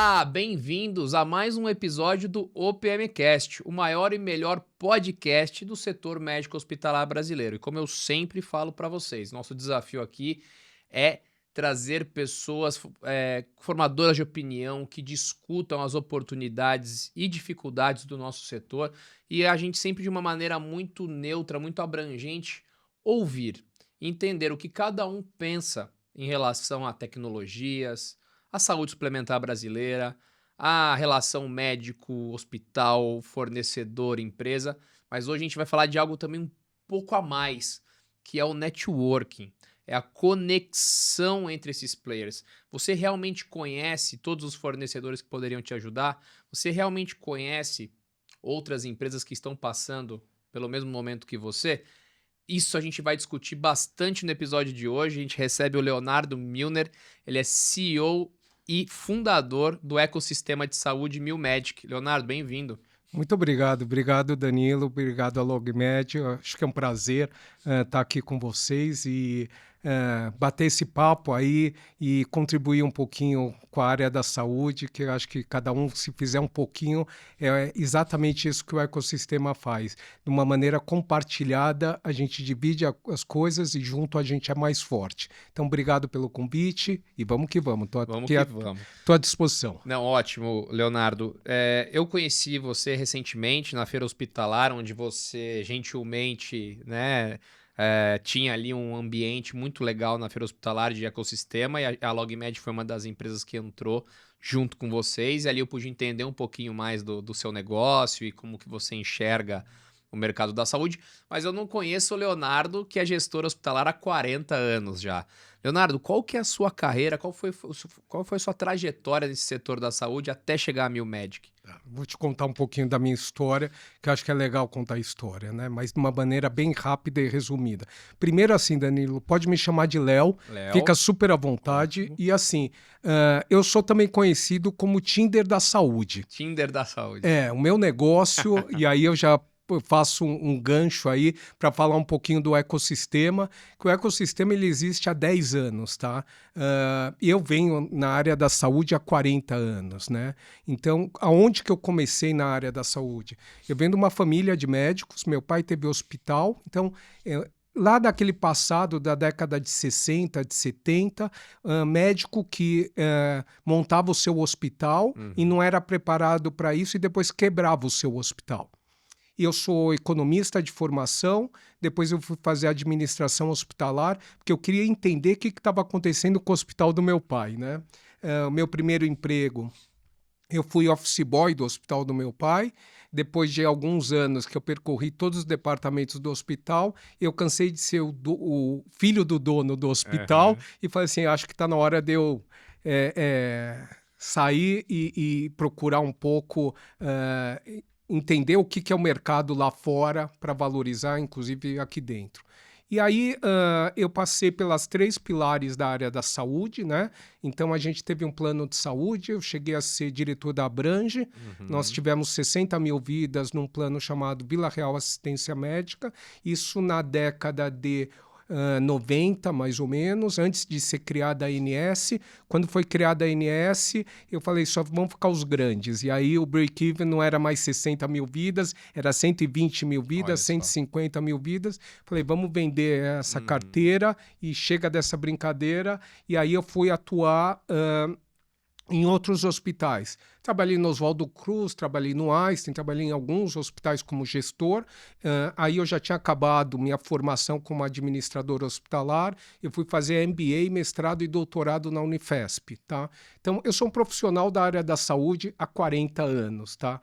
Olá, bem-vindos a mais um episódio do OPMcast, o maior e melhor podcast do setor médico hospitalar brasileiro. E como eu sempre falo para vocês, nosso desafio aqui é trazer pessoas formadoras de opinião que discutam as oportunidades e dificuldades do nosso setor e a gente sempre de uma maneira muito neutra, muito abrangente, ouvir, entender o que cada um pensa em relação a tecnologias, a saúde suplementar brasileira, a relação médico-hospital, fornecedor-empresa, mas hoje a gente vai falar de algo também um pouco a mais, que é o networking, é a conexão entre esses players. Você realmente conhece todos os fornecedores que poderiam te ajudar? Você realmente conhece outras empresas que estão passando pelo mesmo momento que você? Isso a gente vai discutir bastante no episódio de hoje. A gente recebe o Leonardo Milner, ele é CEO e fundador do ecossistema de saúde MilMedic. Leonardo, bem-vindo. Muito obrigado, obrigado Danilo, obrigado a LogMed. Eu acho que é um prazer estar aqui com vocês e bater esse papo aí e contribuir um pouquinho com a área da saúde, que eu acho que cada um, se fizer um pouquinho, é exatamente isso que o ecossistema faz. De uma maneira compartilhada, a gente divide as coisas e junto a gente é mais forte. Então, obrigado pelo convite e vamos que vamos. Estou Vamos aqui que vamos. à disposição. Não, ótimo, Leonardo. Eu conheci você recentemente na feira hospitalar, onde você gentilmente, né, tinha ali um ambiente muito legal na feira hospitalar de ecossistema e a LogMed foi uma das empresas que entrou junto com vocês e ali eu pude entender um pouquinho mais do seu negócio e como que você enxerga o mercado da saúde, mas eu não conheço o Leonardo, que é gestor hospitalar há 40 anos já. Leonardo, qual que é a sua carreira, qual foi a sua trajetória nesse setor da saúde até chegar a MilMedic? Vou te contar um pouquinho da minha história, que eu acho que é legal contar a história, né? Mas de uma maneira bem rápida e resumida. Primeiro, assim, Danilo, pode me chamar de Léo, Léo, fica super à vontade. ótimo. E assim, eu sou também conhecido como Tinder da saúde. Tinder da saúde. É, o meu negócio, e aí eu já faço um gancho aí para falar um pouquinho do ecossistema, que o ecossistema ele existe há 10 anos, tá? Eu venho na área da saúde há 40 anos, né? Então, aonde que eu comecei na área da saúde? Eu venho de uma família de médicos, meu pai teve hospital, então... Lá daquele passado, da década de 60, de 70, médico que montava o seu hospital e Uhum. não era preparado para isso e depois quebrava o seu hospital. Eu sou economista de formação, depois eu fui fazer administração hospitalar, porque eu queria entender o que estava acontecendo com o hospital do meu pai, né? O meu primeiro emprego, eu fui office boy do hospital do meu pai. Depois de alguns anos que eu percorri todos os departamentos do hospital, eu cansei de ser o filho do dono do hospital Aham. e falei assim, acho que está na hora de eu sair e procurar um pouco entender o que é o mercado lá fora para valorizar, inclusive aqui dentro. E aí eu passei pelas 3 pilares da área da saúde, né? Então a gente teve um plano de saúde, eu cheguei a ser diretor da Abrange, nós Uhum. tivemos 60 mil vidas num plano chamado Vila Real Assistência Médica, isso na década de 90, mais ou menos, antes de ser criada a ANS. Quando foi criada a ANS, eu falei, só vão ficar os grandes. E aí o break-even não era mais 60 mil vidas, era 120 mil vidas, Olha só. 150 mil vidas. Falei, vamos vender essa Uhum. carteira e chega dessa brincadeira. E aí eu fui atuar em outros hospitais. Trabalhei no Oswaldo Cruz, trabalhei no Einstein, trabalhei em alguns hospitais como gestor. Aí eu já tinha acabado minha formação como administrador hospitalar. Eu fui fazer MBA, mestrado e doutorado na Unifesp, tá? Então, eu sou um profissional da área da saúde há 40 anos, tá?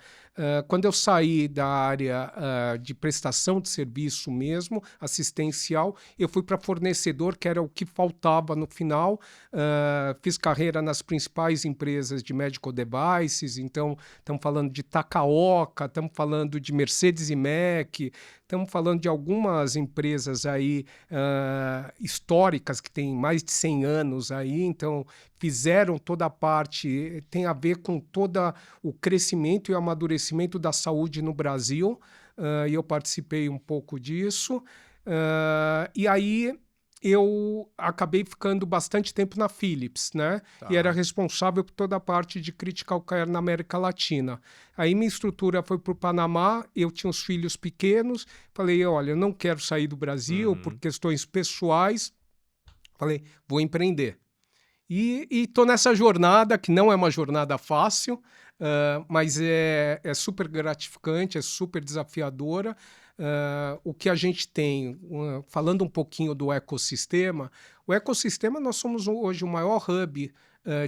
Quando eu saí da área de prestação de serviço mesmo, assistencial, eu fui para fornecedor, que era o que faltava no final. Fiz carreira nas principais empresas de medical devices, então estamos falando de Takaoka, estamos falando de Mercedes e Mac, estamos falando de algumas empresas aí históricas que têm mais de 100 anos aí, então fizeram toda a parte, tem a ver com todo o crescimento e o amadurecimento da saúde no Brasil, e eu participei um pouco disso. E aí eu acabei ficando bastante tempo na Philips, né? E era Tá. responsável por toda a parte de critical care na América Latina. Aí minha estrutura foi para o Panamá, eu tinha os filhos pequenos, falei, olha, eu não quero sair do Brasil por Uhum. questões pessoais, falei, vou empreender. E estou nessa jornada, que não é uma jornada fácil, mas é super gratificante, é super desafiadora. O que a gente tem, falando um pouquinho do ecossistema, o ecossistema nós somos hoje o maior hub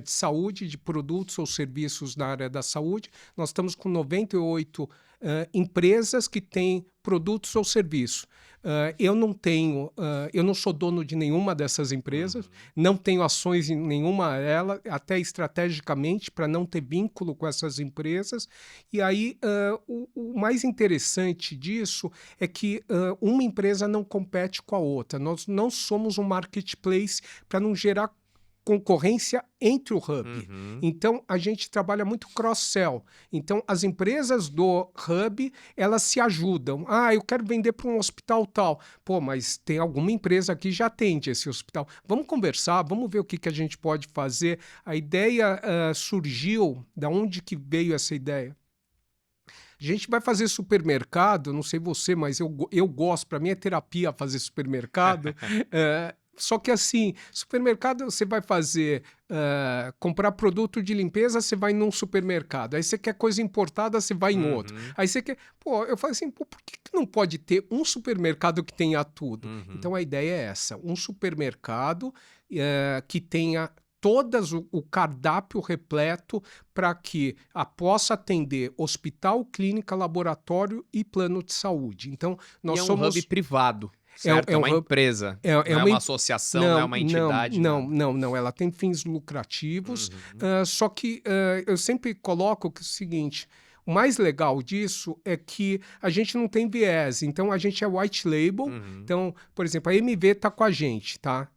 de saúde, de produtos ou serviços na área da saúde. Nós estamos com 98 empresas que têm produtos ou serviços. Eu não sou dono de nenhuma dessas empresas, Uhum. não tenho ações em nenhuma delas, até estrategicamente, para não ter vínculo com essas empresas. E aí, o mais interessante disso é que uma empresa não compete com a outra. Nós não somos um marketplace para não gerar concorrência entre o hub. Uhum. Então, a gente trabalha muito cross-sell. Então, as empresas do hub, elas se ajudam. Ah, eu quero vender para um hospital tal. Pô, mas tem alguma empresa aqui que já atende esse hospital. Vamos conversar, vamos ver o que a gente pode fazer. A ideia surgiu, da onde que veio essa ideia? A gente vai fazer supermercado, não sei você, mas eu gosto, para mim é terapia fazer supermercado. Só que assim, supermercado você vai fazer, comprar produto de limpeza, você vai num supermercado. Aí você quer coisa importada, você vai em outro. Uhum. Aí você quer. Pô, eu falo assim, pô, por que não pode ter um supermercado que tenha tudo? Uhum. Então a ideia é essa: um supermercado que tenha todas o cardápio repleto para que possa atender hospital, clínica, laboratório e plano de saúde. Então, E nós é um hub somos. privado, É, certo? É é um uma hub. empresa, É não é uma. uma associação, não é Não, uma não, entidade, não, nada. não, não. Ela tem fins lucrativos, Uhum. só que eu sempre coloco que é o seguinte: o mais legal disso é que a gente não tem viés, então a gente é white label. Uhum. Então, por exemplo, a MV está com a gente, tá?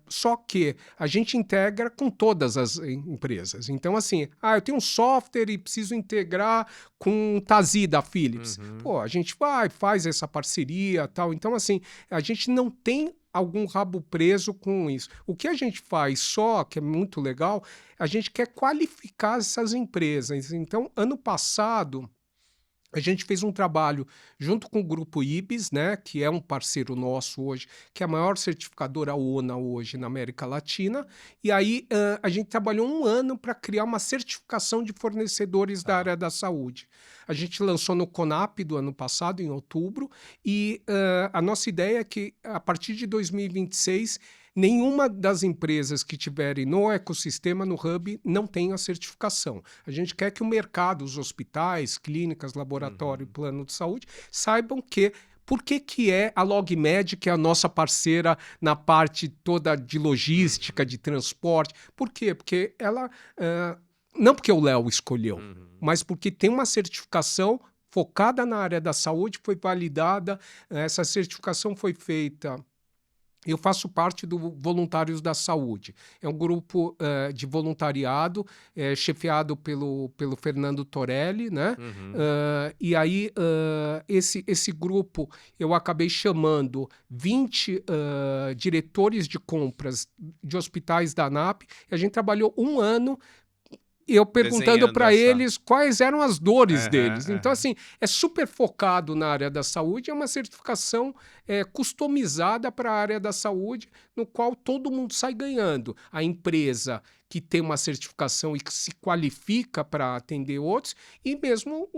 Só que a gente integra com todas as empresas. Então, assim, eu tenho um software e preciso integrar com o Tazi da Philips. Uhum. Pô, a gente faz essa parceria tal. Então, assim, a gente não tem algum rabo preso com isso. O que a gente faz só, que é muito legal, a gente quer qualificar essas empresas. Então, ano passado, a gente fez um trabalho junto com o grupo IBIS, né, que é um parceiro nosso hoje, que é a maior certificadora ONA hoje na América Latina. E aí a gente trabalhou um ano para criar uma certificação de fornecedores da Tá. área da saúde. A gente lançou no CONAP do ano passado, em outubro, e a nossa ideia é que a partir de 2026 nenhuma das empresas que tiverem no ecossistema, no hub, não tenha certificação. A gente quer que o mercado, os hospitais, clínicas, laboratório e Uhum. plano de saúde saibam que por que é a LogMed, que é a nossa parceira na parte toda de logística, Uhum. de transporte? Por quê? Porque ela. Não porque o Léo escolheu, Uhum. mas porque tem uma certificação focada na área da saúde, foi validada. Essa certificação foi feita. Eu faço parte do Voluntários da Saúde. É um grupo de voluntariado chefiado pelo Fernando Torelli, né? Uhum. E aí, esse grupo, eu acabei chamando 20 diretores de compras de hospitais da ANAP, e a gente trabalhou um ano eu perguntando Desenhando para essa. eles quais eram as dores Aham, deles. Então, aham. assim, é super focado na área da saúde, é uma certificação customizada para a área da saúde, no qual todo mundo sai ganhando. A empresa que tem uma certificação e que se qualifica para atender outros, e mesmo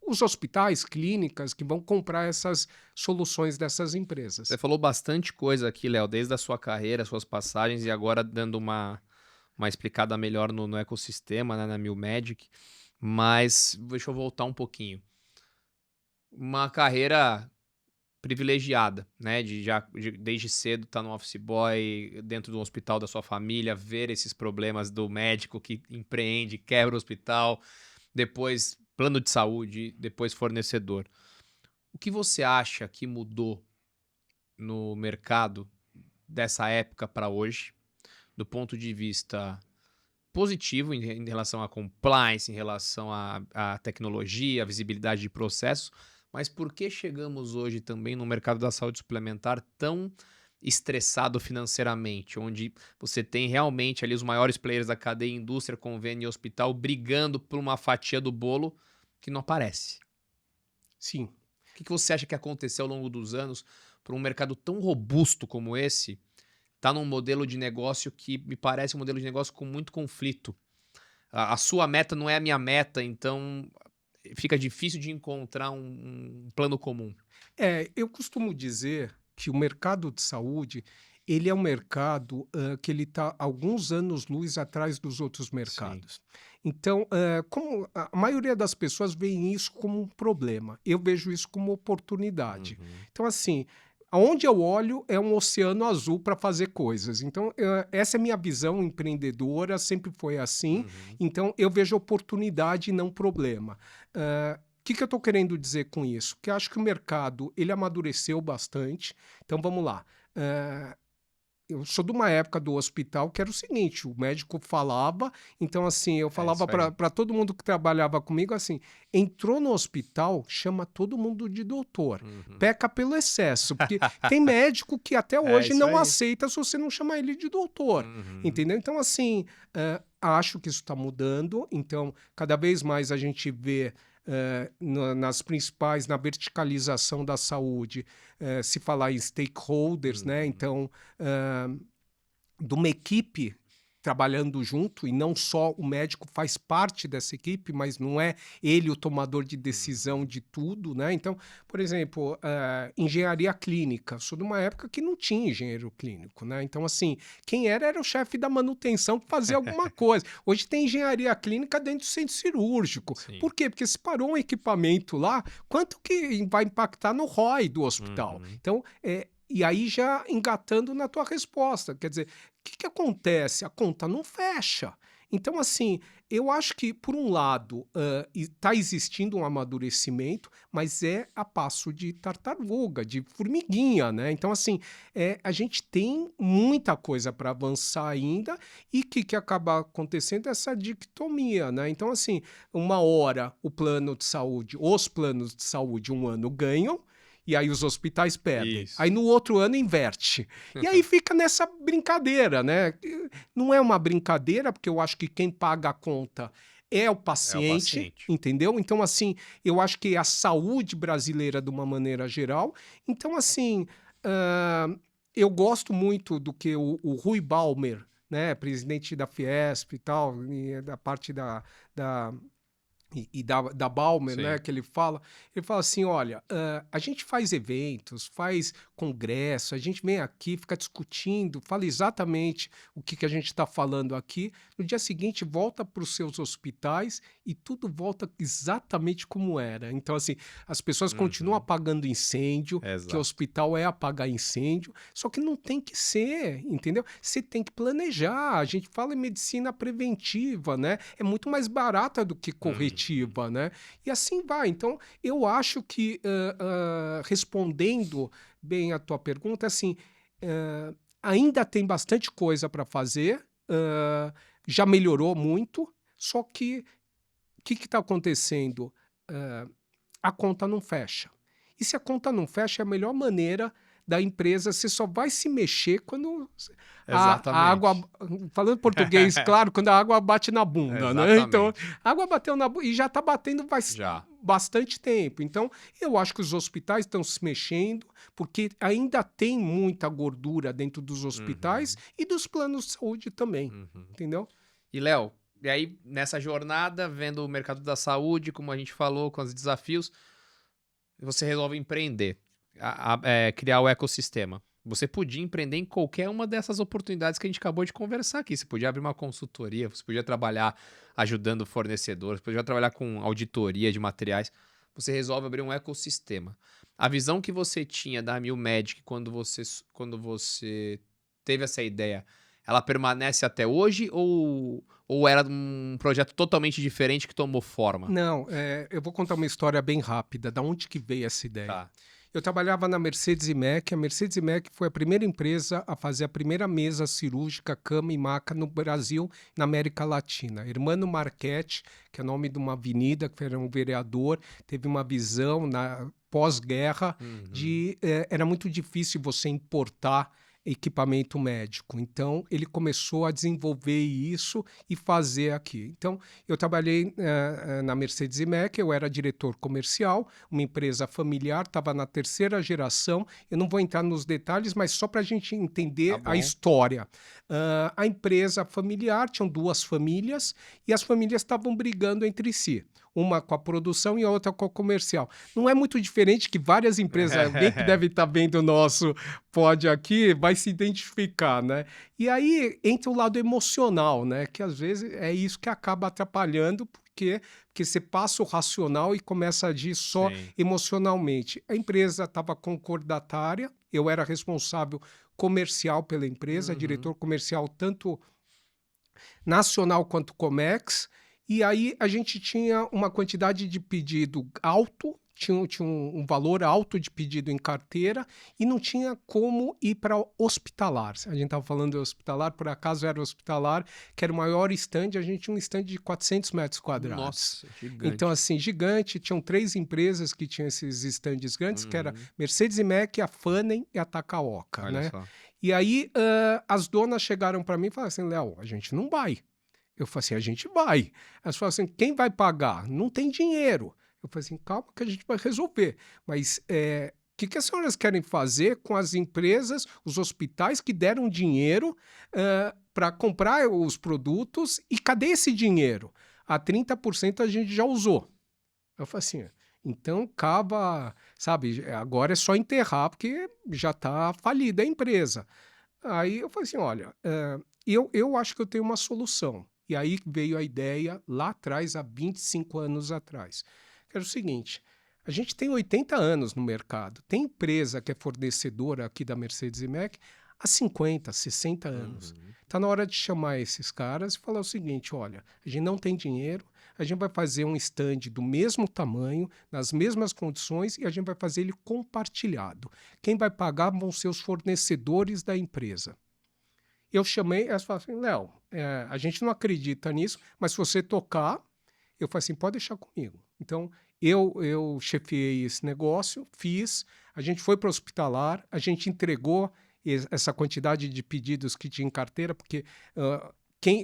os hospitais, clínicas que vão comprar essas soluções dessas Você empresas. falou bastante coisa aqui, Léo, desde a sua carreira, suas passagens, e agora dando uma explicada melhor no ecossistema, né, na New Magic. Mas deixa eu voltar um pouquinho. Uma carreira privilegiada, né, desde cedo estar no office boy, dentro do hospital da sua família, ver esses problemas do médico que empreende, quebra o hospital, depois plano de saúde, depois fornecedor. O que você acha que mudou no mercado dessa época para hoje, do ponto de vista positivo em relação à compliance, em relação à tecnologia, à visibilidade de processos, mas por que chegamos hoje também no mercado da saúde suplementar tão estressado financeiramente, onde você tem realmente ali os maiores players da cadeia, indústria, convênio e hospital brigando por uma fatia do bolo que não aparece. Sim. O que você acha que aconteceu ao longo dos anos para um mercado tão robusto como esse tá num modelo de negócio que me parece um modelo de negócio com muito conflito? A sua meta não é a minha meta, então fica difícil de encontrar um plano comum. Eu costumo dizer que o mercado de saúde, ele é um mercado, que ele está alguns anos-luz atrás dos outros Sim. mercados. Então, como a maioria das pessoas veem isso como um problema, eu vejo isso como oportunidade. Uhum. Então, assim, aonde eu olho é um oceano azul para fazer coisas. Então, essa é a minha visão empreendedora, sempre foi assim. Uhum. Então, eu vejo oportunidade e não problema. O que eu estou querendo dizer com isso? Que eu acho que o mercado ele amadureceu bastante. Então vamos lá. Eu sou de uma época do hospital que era o seguinte: o médico falava, então assim, eu É isso falava aí. para todo mundo que trabalhava comigo assim: entrou no hospital, chama todo mundo de doutor. Uhum. Peca pelo excesso, porque tem médico que até É hoje isso não aí. aceita se você não chamar ele de doutor, Uhum. entendeu? Então, assim, acho que isso está mudando. Então, cada vez mais a gente vê nas principais, na verticalização da saúde, se falar em stakeholders, né? Uhum. Então, de uma equipe trabalhando junto, e não só o médico faz parte dessa equipe, mas não é ele o tomador de decisão Uhum. de tudo, né? Então, por exemplo, engenharia clínica. Sou de uma época que não tinha engenheiro clínico, né? Então, assim, quem era o chefe da manutenção que fazia alguma coisa. Hoje tem engenharia clínica dentro do centro cirúrgico. Sim. Por quê? Porque se parou um equipamento lá, quanto que vai impactar no ROI do hospital? Uhum. Então, e aí já engatando na tua resposta, quer dizer, o que acontece? A conta não fecha. Então, assim, eu acho que, por um lado, está existindo um amadurecimento, mas é a passo de tartaruga, de formiguinha, né? Então, assim, a gente tem muita coisa para avançar ainda, e o que acaba acontecendo é essa dicotomia, né? Então, assim, uma hora o plano de saúde, os planos de saúde, um ano ganham, e aí os hospitais perdem. Aí Isso. no outro ano inverte. E aí fica nessa brincadeira, né? Não é uma brincadeira, porque eu acho que quem paga a conta é o É o paciente, paciente. entendeu? Então, assim, eu acho que a saúde brasileira, de uma maneira geral. Então, assim, eu gosto muito do que o Rui Balmer, né, presidente da Fiesp e tal, e da parte da da Balmer, né, Sim. que ele fala assim, olha, a gente faz eventos, faz congresso, a gente vem aqui, fica discutindo, fala exatamente o que a gente está falando aqui, no dia seguinte volta para os seus hospitais e tudo volta exatamente como era. Então, assim, as pessoas continuam Uhum. apagando incêndio, que o Exato. hospital é apagar incêndio, só que não tem que ser, entendeu? Você tem que planejar, a gente fala em medicina preventiva, né? É muito mais barata do que corretiva, Uhum. né? E assim vai. Então, eu acho que, respondendo bem a tua pergunta, assim, ainda tem bastante coisa para fazer, já melhorou muito, só que o que está acontecendo? A conta não fecha. E se a conta não fecha, é a melhor maneira da empresa, você só vai se mexer quando a água, Exatamente. falando português, claro, quando a água bate na bunda, né? Então, Exatamente. a água bateu na bunda e já está batendo faz Já. bastante tempo. Então, eu acho que os hospitais estão se mexendo, porque ainda tem muita gordura dentro dos hospitais Uhum. e dos planos de saúde também, Uhum. entendeu? E Léo, e aí nessa jornada, vendo o mercado da saúde, como a gente falou, com os desafios, você resolve empreender, criar o ecossistema. Você podia empreender em qualquer uma dessas oportunidades que a gente acabou de conversar aqui. Você podia abrir uma consultoria, você podia trabalhar ajudando fornecedores, você podia trabalhar com auditoria de materiais. Você resolve abrir um ecossistema. A visão que você tinha da New Magic quando você teve essa ideia, ela permanece até hoje ou era um projeto totalmente diferente que tomou forma? Não, eu vou contar uma história bem rápida, da onde que veio essa ideia. Tá. Eu trabalhava na Mercedes e Mac. A Mercedes e Mac foi a primeira empresa a fazer a primeira mesa cirúrgica, cama e maca no Brasil, na América Latina. Hermano Marchetti, que é o nome de uma avenida, que era um vereador, teve uma visão na pós-guerra Uhum. de era muito difícil você importar equipamento médico. Então, ele começou a desenvolver isso e fazer aqui. Então, eu trabalhei na Mercedes-Mac, eu era diretor comercial, uma empresa familiar, estava na terceira geração. Eu não vou entrar nos detalhes, mas só para a gente entender a história. A empresa familiar, tinham duas famílias, e as famílias estavam brigando entre si. Uma com a produção e a outra com a comercial. Não é muito diferente que várias empresas, alguém que deve estar vendo o nosso pod aqui, vai se identificar, né? E aí entra o lado emocional, né? Que às vezes é isso que acaba atrapalhando, porque você passa o racional e começa a agir só emocionalmente. A empresa estava concordatária, eu era responsável comercial pela empresa, diretor comercial tanto nacional quanto Comex, e aí a gente tinha uma quantidade de pedido alto, tinha um valor alto de pedido em carteira e não tinha como ir para hospitalar. A gente estava falando de hospitalar, por acaso era hospitalar, que era o maior stand, a gente tinha um stand de 400 metros quadrados. Nossa, gigante. Então, assim, gigante, tinham 3 empresas que tinham esses stands grandes, que era Mercedes-Mac, a Fanem e a Takaoka, Olha né? só. E aí as donas chegaram para mim e falaram assim, Léo, a gente não vai. Eu falei assim, a gente vai. Elas falaram assim, quem vai pagar? Não tem dinheiro. Eu falei assim, calma que a gente vai resolver. Mas o que as senhoras querem fazer com as empresas, os hospitais que deram dinheiro para comprar os produtos e cadê esse dinheiro? A 30% a gente já usou. Eu falei assim, então acaba, sabe, agora é só enterrar porque já está falida a empresa. Aí eu falei assim, olha, eu acho que eu tenho uma solução. E aí veio a ideia lá atrás, há 25 anos atrás. Que era o seguinte, a gente tem 80 anos no mercado. Tem empresa que é fornecedora aqui da Mercedes-Mac há 50, 60 anos. Está na hora de chamar esses caras e falar o seguinte, olha, a gente não tem dinheiro, a gente vai fazer um stand do mesmo tamanho, nas mesmas condições, e a gente vai fazer ele compartilhado. Quem vai pagar vão ser os fornecedores da empresa. Eu chamei, elas falaram assim, Léo, a gente não acredita nisso, mas se você tocar, eu falei assim, pode deixar comigo. Então, eu chefiei esse negócio, fiz, a gente foi para o hospitalar, a gente entregou essa quantidade de pedidos que tinha em carteira, porque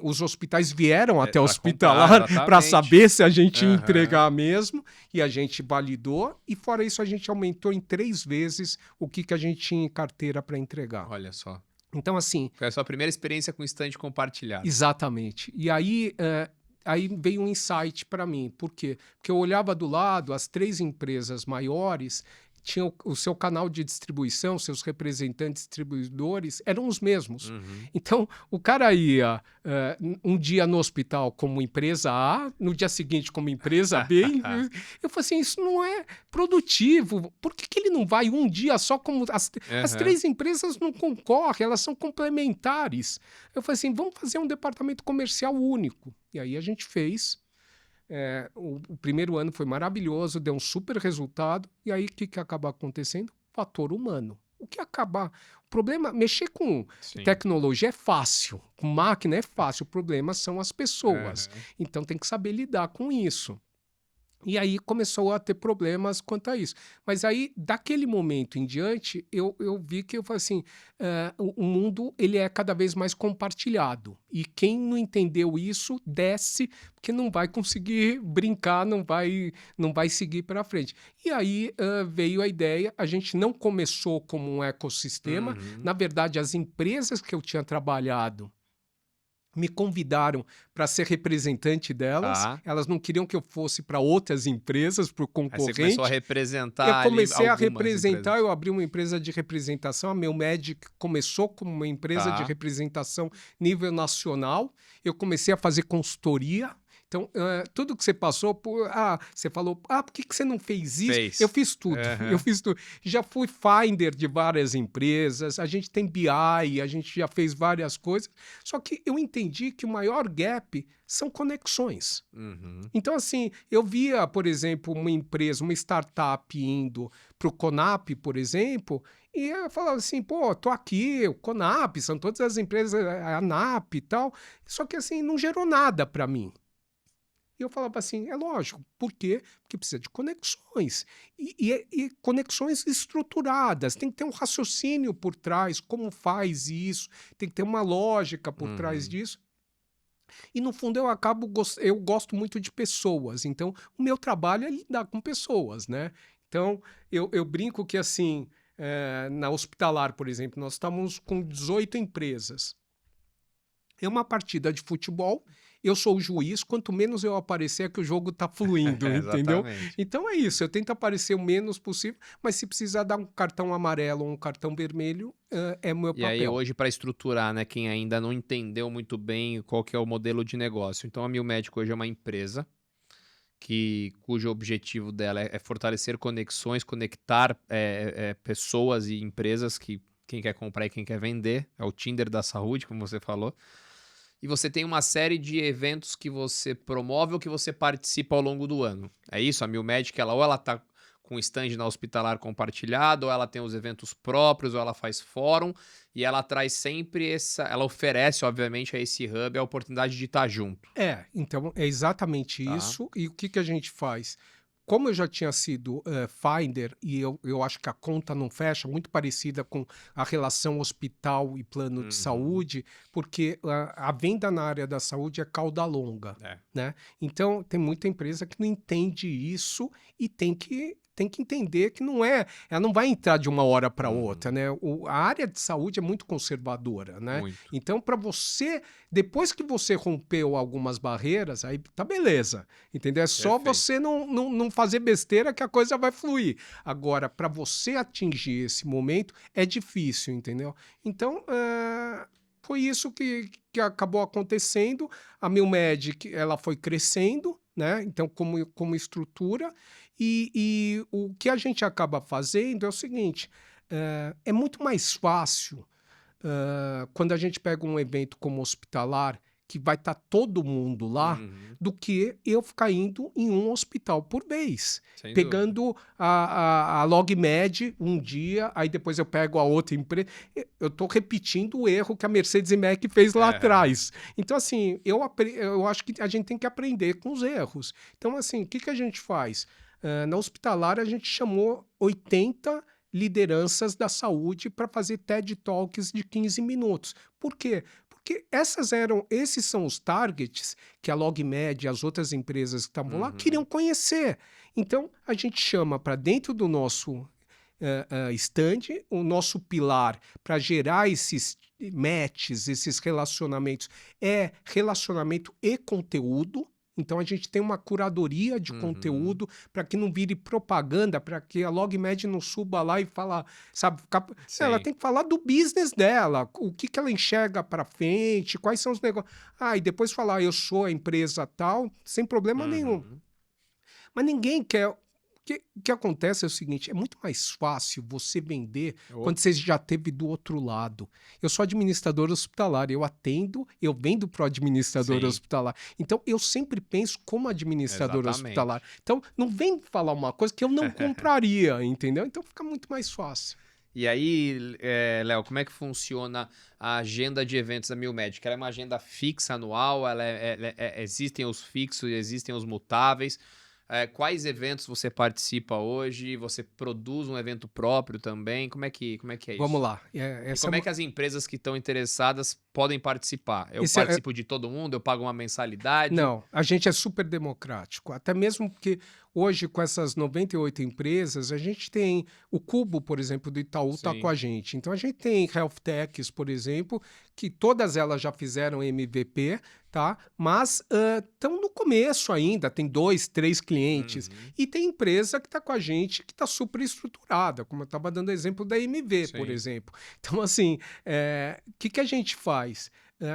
os hospitais vieram até o hospitalar para saber se a gente ia entregar mesmo, e a gente validou, e fora isso a gente aumentou em 3 vezes o que a gente tinha em carteira para entregar. Olha só. Então, assim... Foi a sua primeira experiência com stand compartilhado. Exatamente. E aí veio um insight para mim. Por quê? Porque eu olhava do lado, as 3 empresas maiores tinham o seu canal de distribuição, seus representantes distribuidores eram os mesmos. Então, o cara ia um dia no hospital como empresa A, no dia seguinte como empresa B. Eu falei assim, isso não é produtivo. Por que ele não vai um dia só como... As 3 empresas não concorrem, elas são complementares. Eu falei assim, vamos fazer um departamento comercial único. E aí a gente fez... o primeiro ano foi maravilhoso, deu um super resultado. E aí, o que acaba acontecendo? Fator humano. O que acabar... O problema, mexer com tecnologia é fácil, com máquina é fácil. O problema são as pessoas. Então, tem que saber lidar com isso. E aí começou a ter problemas quanto a isso. Mas aí, daquele momento em diante, eu vi que eu falei assim, o mundo ele é cada vez mais compartilhado. E quem não entendeu isso, desce, porque não vai conseguir brincar, não vai seguir para frente. E aí veio a ideia, a gente não começou como um ecossistema. Na verdade, as empresas que eu tinha trabalhado me convidaram para ser representante delas. Elas não queriam que eu fosse para outras empresas, para o concorrente. Aí você começou a representar. Eu comecei a representar, eu abri uma empresa de representação. A Meu Medic começou como uma empresa de representação nível nacional. Eu comecei a fazer consultoria. Então, tudo que você passou, você falou, por que você não fez isso? Eu fiz tudo, eu fiz tudo. Já fui finder de várias empresas, a gente tem BI, a gente já fez várias coisas, só que eu entendi que o maior gap são conexões. Então, assim, eu via, por exemplo, uma empresa, uma startup indo para o Conap, por exemplo, e eu falava assim, tô aqui, o Conap, são todas as empresas, a ANAP e tal, só que assim, não gerou nada para mim. E eu falava assim, é lógico, por quê? Porque precisa de conexões, e conexões estruturadas, tem que ter um raciocínio por trás, como faz isso, tem que ter uma lógica por trás Uhum. disso. E no fundo eu gosto muito de pessoas, então o meu trabalho é lidar com pessoas, né? Então eu brinco que assim, na Hospitalar, por exemplo, nós estamos com 18 empresas. É uma partida de futebol, eu sou o juiz, quanto menos eu aparecer é que o jogo tá fluindo, entendeu? Exatamente. Então é isso, eu tento aparecer o menos possível, mas se precisar dar um cartão amarelo ou um cartão vermelho, é o meu E aí papel. hoje para estruturar, né, quem ainda não entendeu muito bem qual que é o modelo de negócio. Então a Milmédico hoje é uma empresa cujo objetivo dela é fortalecer conexões, conectar, pessoas e empresas que quem quer comprar e quem quer vender, é o Tinder da saúde, como você falou. E você tem uma série de eventos que você promove ou que você participa ao longo do ano. É isso? A Milmedic, ela tá com stand na Hospitalar compartilhado, ou ela tem os eventos próprios, ou ela faz fórum, e ela traz sempre ela oferece, obviamente, a esse hub a oportunidade de estar junto, Então é exatamente tá? isso. E o que que a gente faz? Como eu já tinha sido Finder, e eu acho que a conta não fecha, muito parecida com a relação hospital e plano de Uhum. saúde, porque a venda na área da saúde é cauda longa, É, né? Então tem muita empresa que não entende isso e tem que entender que não é, ela não vai entrar de uma hora para outra, uhum. né? A área de saúde é muito conservadora, né? Muito. Então, para você, depois que você rompeu algumas barreiras, aí tá beleza, entendeu? É só Perfeito. você não fazer besteira que a coisa vai fluir. Agora, para você atingir esse momento, é difícil, entendeu? Então, foi isso que acabou acontecendo. A Milmedic, ela foi crescendo, né? Então, como estrutura, e o que a gente acaba fazendo é o seguinte: é muito mais fácil quando a gente pega um evento como Hospitalar, que vai estar todo mundo lá, Uhum. do que eu ficar indo em um hospital por vez. Sem dúvida. Pegando a LogMed um dia, aí depois eu pego a outra empresa. Eu estou repetindo o erro que a Mercedes e Mac fez lá Aham. atrás. Então, assim, eu acho que a gente tem que aprender com os erros. Então, assim, o que, que a gente faz? Na Hospitalar, a gente chamou 80 lideranças da saúde para fazer TED Talks de 15 minutos. Por quê? Porque esses são os targets que a LogMed e as outras empresas que estavam lá queriam Uhum. conhecer. Então, a gente chama para dentro do nosso stand, o nosso pilar para gerar esses matches, esses relacionamentos, é relacionamento e conteúdo. Então a gente tem uma curadoria de Uhum. conteúdo para que não vire propaganda, para que a LogMed não suba lá e fala, sabe, ela Sim. tem que falar do business dela, o que, que ela enxerga para frente, quais são os negócios. E depois falar, eu sou a empresa tal, sem problema nenhum. Uhum. Mas ninguém quer. O que acontece é o seguinte: é muito mais fácil você vender quando você já teve do outro lado. Eu sou administrador hospitalar, eu atendo, eu vendo para o administrador Sim, hospitalar. Então, eu sempre penso como administrador hospitalar. exatamente. Então, não vem falar uma coisa que eu não compraria, entendeu? Então, fica muito mais fácil. E aí, Léo, como é que funciona a agenda de eventos da Milmedic? Ela é uma agenda fixa anual? Existem os fixos, existem os mutáveis? Quais eventos você participa hoje? Você produz um evento próprio também? Como é que é Vamos isso? lá. E como é que as empresas que estão interessadas podem participar? Eu Esse é, participo de todo mundo? Eu pago uma mensalidade? Não, a gente é super democrático. Até mesmo porque hoje, com essas 98 empresas, a gente tem o Cubo, por exemplo, do Itaú está com Sim. a gente. Então, a gente tem Health Techs, por exemplo, que todas elas já fizeram MVP, tá? Mas estão no começo ainda, tem 2, 3 clientes. Uhum. E tem empresa que está com a gente que está super estruturada, como eu estava dando exemplo da MV, por Sim. exemplo. Então, assim, o que a gente faz?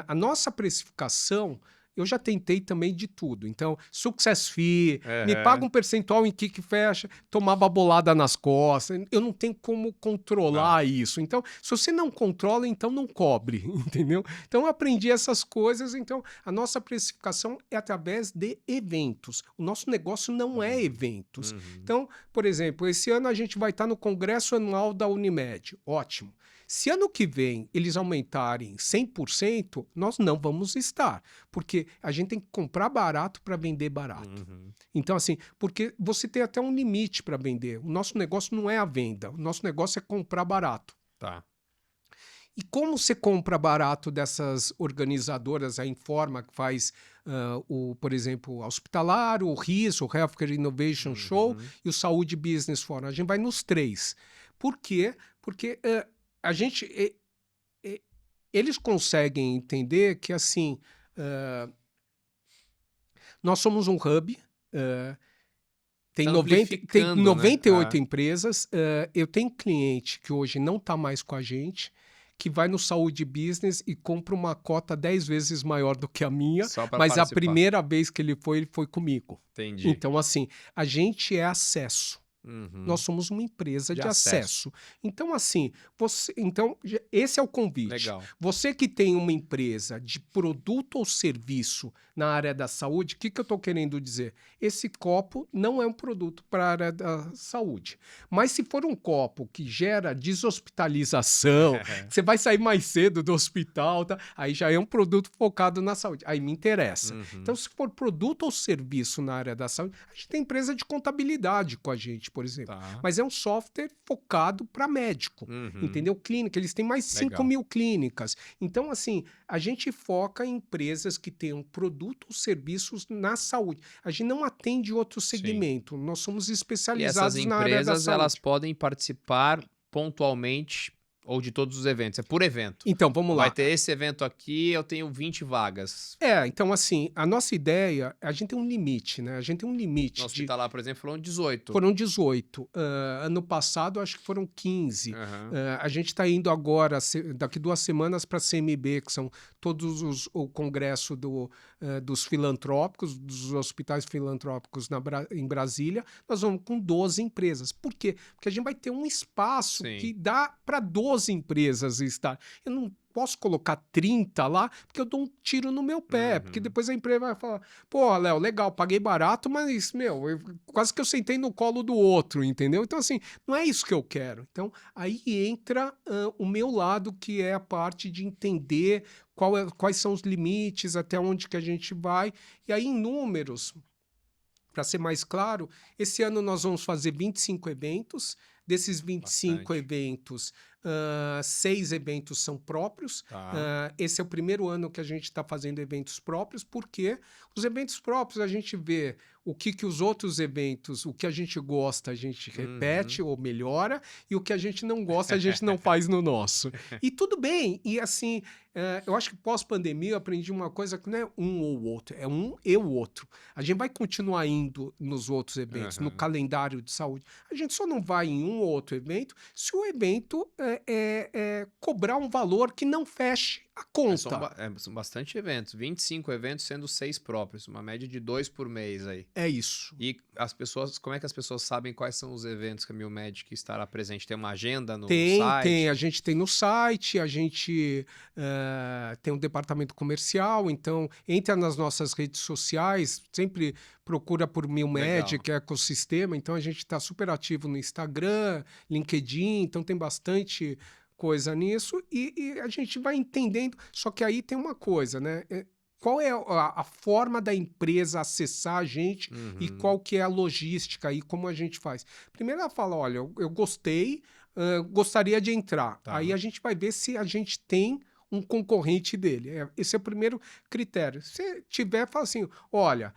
A nossa precificação eu já tentei também de tudo. Então, success fee, me paga Aham. um percentual em que fecha, tomava bolada nas costas. Eu não tenho como É. controlar isso. Então, se você não controla, então não cobre, entendeu? Então, eu aprendi essas coisas. Então, a nossa precificação é através de eventos. O nosso negócio não é Uhum. eventos. Uhum. Então, por exemplo, esse ano a gente vai estar no Congresso Anual da Unimed. Ótimo. Se ano que vem eles aumentarem 100%, nós não vamos estar, porque porque a gente tem que comprar barato para vender barato. Uhum. Então, assim, porque você tem até um limite para vender. O nosso negócio não é a venda, o nosso negócio é comprar barato. Tá. E como você compra barato dessas organizadoras, a Informa, que faz, por exemplo, a Hospitalar, o RIS, o Healthcare Innovation Show Uhum. e o Saúde Business Forum. A gente vai nos três. Por quê? Porque a gente... eles conseguem entender que, assim, nós somos um hub, tem Amplificando, né? 98 empresas. Eu tenho cliente que hoje não está mais com a gente, que vai no Saúde Business e compra uma cota 10 vezes maior do que a minha, Só para mas a participar. primeira vez que ele foi comigo. Entendi. Então, assim, a gente é acesso. Uhum. Nós somos uma empresa De de acesso. Então, assim, esse é o convite. Legal. Você que tem uma empresa de produto ou serviço na área da saúde, o que eu estou querendo dizer? Esse copo não é um produto para a área da saúde. Mas se for um copo que gera deshospitalização, você vai sair mais cedo do hospital, tá? Aí já é um produto focado na saúde. Aí me interessa. Uhum. Então, se for produto ou serviço na área da saúde, a gente tem empresa de contabilidade com a gente, por exemplo. Tá. Mas é um software focado para médico, Uhum. entendeu? Clínica, eles têm mais 5.000 clínicas. Então, assim, a gente foca em empresas que tenham produto ou serviços na saúde. A gente não atende outro segmento. Nós somos E essas especializados na área da empresas, saúde. elas podem participar pontualmente ou de todos os eventos? É por evento. Então, vamos lá. Vai ter esse evento aqui, eu tenho 20 vagas. Então, assim, a nossa ideia, a gente tem um limite, né? A gente tem um limite No Hospitalar, por exemplo, foram 18. Foram 18. Ano passado, acho que foram 15. Uhum. A gente está indo agora, daqui 2 semanas, para a CMB, que são todos o congresso dos filantrópicos, dos hospitais filantrópicos em Brasília. Nós vamos com 12 empresas. Por quê? Porque a gente vai ter um espaço Sim. que dá para 12 empresas estar. Eu não posso colocar 30 lá, porque eu dou um tiro no meu pé, porque depois a empresa vai falar, pô, Léo, legal, paguei barato, mas, quase que eu sentei no colo do outro, entendeu? Então, assim, não é isso que eu quero. Então, aí entra o meu lado, que é a parte de entender quais são os limites, até onde que a gente vai, e aí em números, para ser mais claro, esse ano nós vamos fazer 25 eventos. Desses 25 Bastante. eventos, 6 eventos são próprios. Tá. Esse é o primeiro ano que a gente está fazendo eventos próprios, porque os eventos próprios a gente vê o que os outros eventos, o que a gente gosta, a gente repete ou melhora, e o que a gente não gosta, a gente não faz no nosso. E tudo bem. E assim, eu acho que pós-pandemia eu aprendi uma coisa que não é um ou outro, é um e o outro. A gente vai continuar indo nos outros eventos, no calendário de saúde. A gente só não vai em um ou outro evento se o evento cobrar um valor que não feche a conta. São bastante eventos. 25 eventos, sendo 6 próprios. Uma média de 2 por mês aí. É isso. E as pessoas, como é que as pessoas sabem quais são os eventos que a Milmed estará presente? Tem uma agenda no site? Tem. A gente tem no site, a gente tem um departamento comercial, então entra nas nossas redes sociais, sempre procura por Milmed, que é ecossistema, então a gente está super ativo no Instagram, LinkedIn, então tem bastante coisa nisso e a gente vai entendendo, só que aí tem uma coisa, né? Qual é a forma da empresa acessar a gente e qual que é a logística e como a gente faz? Primeiro ela fala, olha, eu gostei, gostaria de entrar. Tá. Aí a gente vai ver se a gente tem um concorrente dele. Esse é o primeiro critério. Se tiver, fala assim, olha,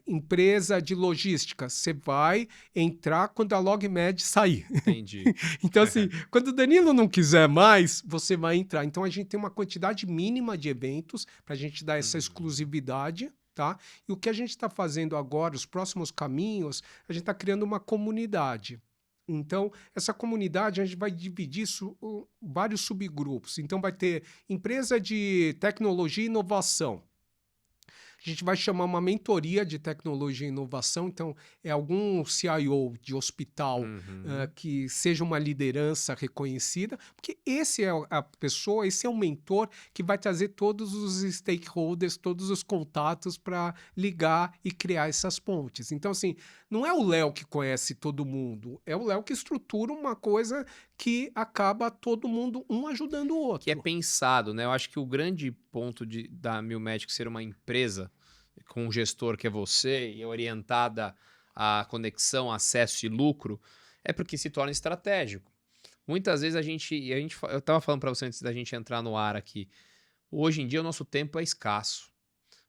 empresa de logística, você vai entrar quando a LogMed sair. Entendi. Então, assim, quando o Danilo não quiser mais, você vai entrar. Então, a gente tem uma quantidade mínima de eventos para a gente dar essa exclusividade, tá? E o que a gente está fazendo agora, os próximos caminhos, a gente está criando uma comunidade. Então, essa comunidade, a gente vai dividir isso em vários subgrupos. Então, vai ter empresa de tecnologia e inovação. A gente vai chamar uma mentoria de tecnologia e inovação, então é algum CIO de hospital que seja uma liderança reconhecida, porque esse é a pessoa, esse é o mentor que vai trazer todos os stakeholders, todos os contatos para ligar e criar essas pontes. Então, assim, não é o Léo que conhece todo mundo, é o Léo que estrutura uma coisa que acaba todo mundo um ajudando o outro. Que é pensado, né? Eu acho que o grande ponto da Mil Magic ser uma empresa com um gestor que é você e orientada à conexão, acesso e lucro, é porque se torna estratégico. Muitas vezes eu estava falando para você antes da gente entrar no ar aqui, hoje em dia o nosso tempo é escasso.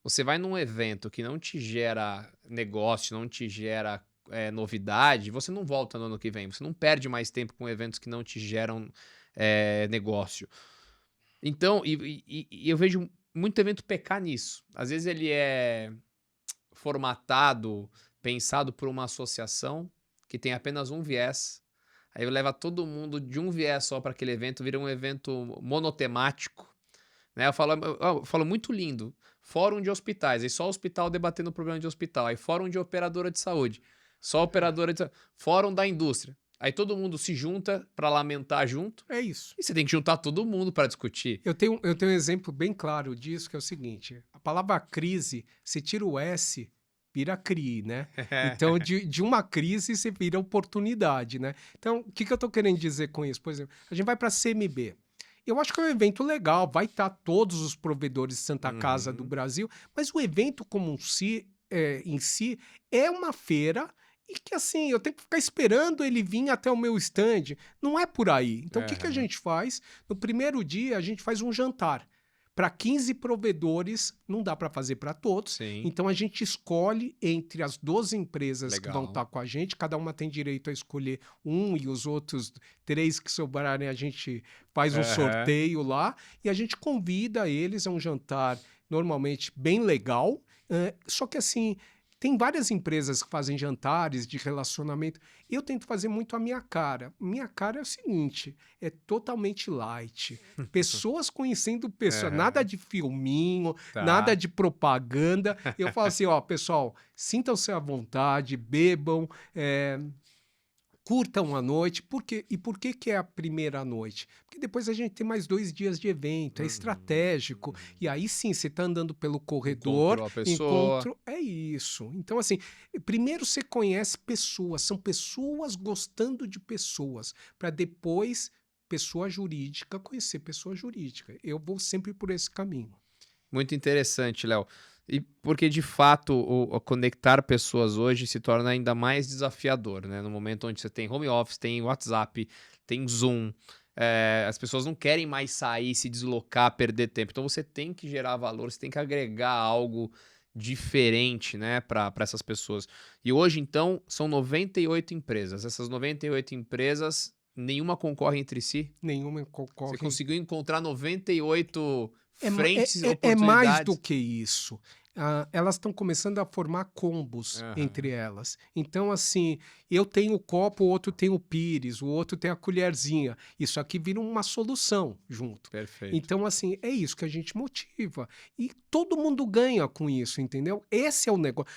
Você vai num evento que não te gera negócio, não te gera novidade, você não volta no ano que vem. Você não perde mais tempo com eventos que não te geram negócio. Então, e eu vejo muito evento pecar nisso. Às vezes ele é formatado, pensado por uma associação que tem apenas um viés. Aí leva todo mundo de um viés só para aquele evento, vira um evento monotemático. Né? Eu falo muito lindo. Fórum de hospitais, aí só hospital debatendo o problema de hospital. Aí fórum de operadora de saúde, só operadora de saúde. Fórum da indústria. Aí todo mundo se junta para lamentar junto. É isso. E você tem que juntar todo mundo para discutir. Eu tenho um exemplo bem claro disso, que é o seguinte: a palavra crise, você tira o S, vira CRI, né? Então, de uma crise, você vira oportunidade, né? Então, o que eu tô querendo dizer com isso? Por exemplo, a gente vai para a CMB. Eu acho que é um evento legal, vai estar todos os provedores de Santa Casa do Brasil, mas o evento como em si é uma feira e que, assim, eu tenho que ficar esperando ele vir até o meu stand. Não é por aí. Então, o que a gente faz? No primeiro dia, a gente faz um jantar. Para 15 provedores, não dá para fazer para todos. Sim. Então, a gente escolhe entre as 12 empresas Legal. que vão estar com a gente. Cada uma tem direito a escolher um e os outros 3 que sobrarem, a gente faz um sorteio lá. E a gente convida eles a um jantar normalmente bem legal. Só que assim, tem várias empresas que fazem jantares de relacionamento. Eu tento fazer muito a minha cara. Minha cara é o seguinte, é totalmente light. Pessoas conhecendo pessoas, nada de filminho, nada de propaganda. Eu falo assim, ó, pessoal, sintam-se à vontade, bebam, curtam a noite. Por quê? E por que é a primeira noite? Porque depois a gente tem mais 2 dias de evento, é estratégico. E aí sim, você está andando pelo corredor, Encontrou a pessoa. é isso. Então, assim, primeiro você conhece pessoas, são pessoas gostando de pessoas, para depois, pessoa jurídica, conhecer pessoa jurídica. Eu vou sempre por esse caminho. Muito interessante, Léo. E porque, de fato, o conectar pessoas hoje se torna ainda mais desafiador, né? No momento onde você tem home office, tem WhatsApp, tem Zoom, as pessoas não querem mais sair, se deslocar, perder tempo. Então, você tem que gerar valor, você tem que agregar algo diferente, né, para essas pessoas. E hoje, então, são 98 empresas. Essas 98 empresas, nenhuma concorre entre si? Nenhuma concorre. Você conseguiu encontrar 98 É frentes, mais oportunidades? do que isso. Elas estão começando a formar combos entre elas. Então, assim, eu tenho o copo, o outro tem o pires, o outro tem a colherzinha. Isso aqui vira uma solução junto. Perfeito. Então, assim, é isso que a gente motiva. E todo mundo ganha com isso, entendeu? Esse é o negócio.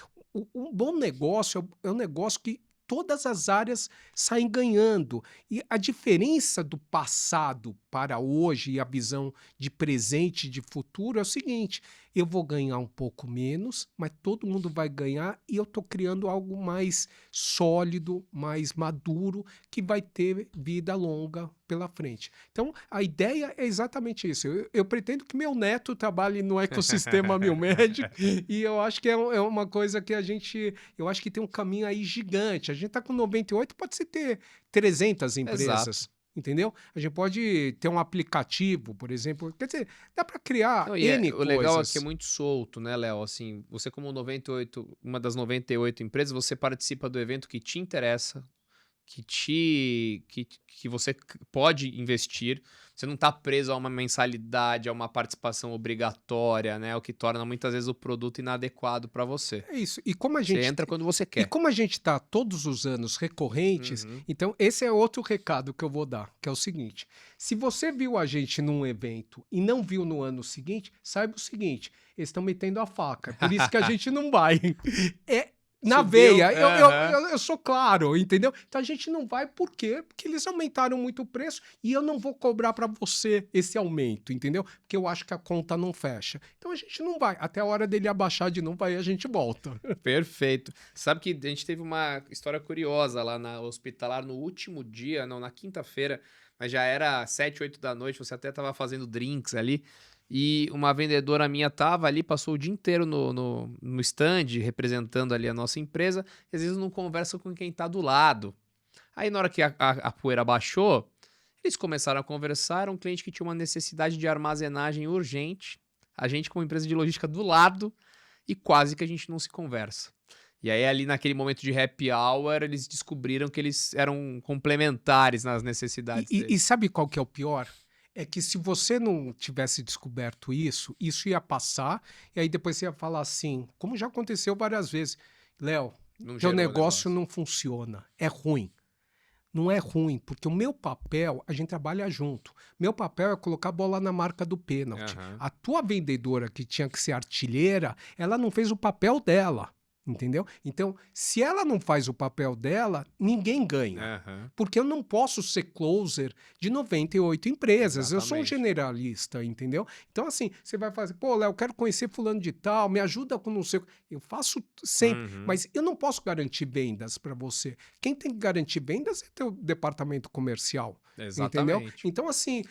Um bom negócio é um negócio que todas as áreas saem ganhando. E a diferença do passado para hoje e a visão de presente e de futuro é o seguinte: eu vou ganhar um pouco menos, mas todo mundo vai ganhar e eu estou criando algo mais sólido, mais maduro, que vai ter vida longa pela frente. Então, a ideia é exatamente isso. Eu pretendo que meu neto trabalhe no ecossistema Mil Magic e eu acho que é uma coisa que eu acho que tem um caminho aí gigante. A gente está com 98, pode ser ter 300 empresas. Exato. Entendeu? A gente pode ter um aplicativo, por exemplo. Quer dizer, dá para criar Não, N o coisas. legal é que é muito solto, né, Léo? Assim, você como 98, uma das 98 empresas, você participa do evento que te interessa, que você pode investir. Você não está preso a uma mensalidade, a uma participação obrigatória, né? O que torna muitas vezes o produto inadequado para você. É isso. E como a Você gente entra quando você E quer. como a gente está todos os anos recorrentes, então esse é outro recado que eu vou dar, que é o seguinte: se você viu a gente num evento e não viu no ano seguinte, saiba o seguinte, eles estão metendo a faca, por isso que a gente não vai. na Subiu. veia. Aham. Eu sou claro, entendeu? Então a gente não vai, por quê? Porque eles aumentaram muito o preço e eu não vou cobrar para você esse aumento, entendeu? Porque eu acho que a conta não fecha. Então a gente não vai. Até a hora dele abaixar de novo, aí a gente volta. Perfeito. Sabe que a gente teve uma história curiosa lá na Hospitalar no último dia, não, na quinta-feira, mas já era 7, 8 da noite, você até estava fazendo drinks ali, e uma vendedora minha tava ali, passou o dia inteiro no stand, representando ali a nossa empresa, e às vezes não conversa com quem tá do lado. Aí na hora que a poeira baixou, eles começaram a conversar, era um cliente que tinha uma necessidade de armazenagem urgente, a gente como empresa de logística do lado, e quase que a gente não se conversa. E aí ali naquele momento de happy hour, eles descobriram que eles eram complementares nas necessidades E deles. sabe qual que é o pior? É que se você não tivesse descoberto isso ia passar, e aí depois você ia falar assim, como já aconteceu várias vezes, Léo, Não teu gerou o negócio negócio. não funciona, é ruim. Não é ruim, porque o meu papel, a gente trabalha junto. Meu papel é colocar a bola na marca do pênalti. Aham, A tua vendedora, que tinha que ser artilheira, ela não fez o papel dela, entendeu? Então, se ela não faz o papel dela, ninguém ganha. aham, Porque eu não posso ser closer de 98 empresas. Eu sou um exatamente. generalista, entendeu? Então, assim, você vai fazer, pô, Léo, eu quero conhecer fulano de tal, me ajuda com não sei o quê. Eu faço sempre, Uhum, mas eu não posso garantir vendas para você. Quem tem que garantir vendas é teu departamento comercial, entendeu? exatamente. Então, assim,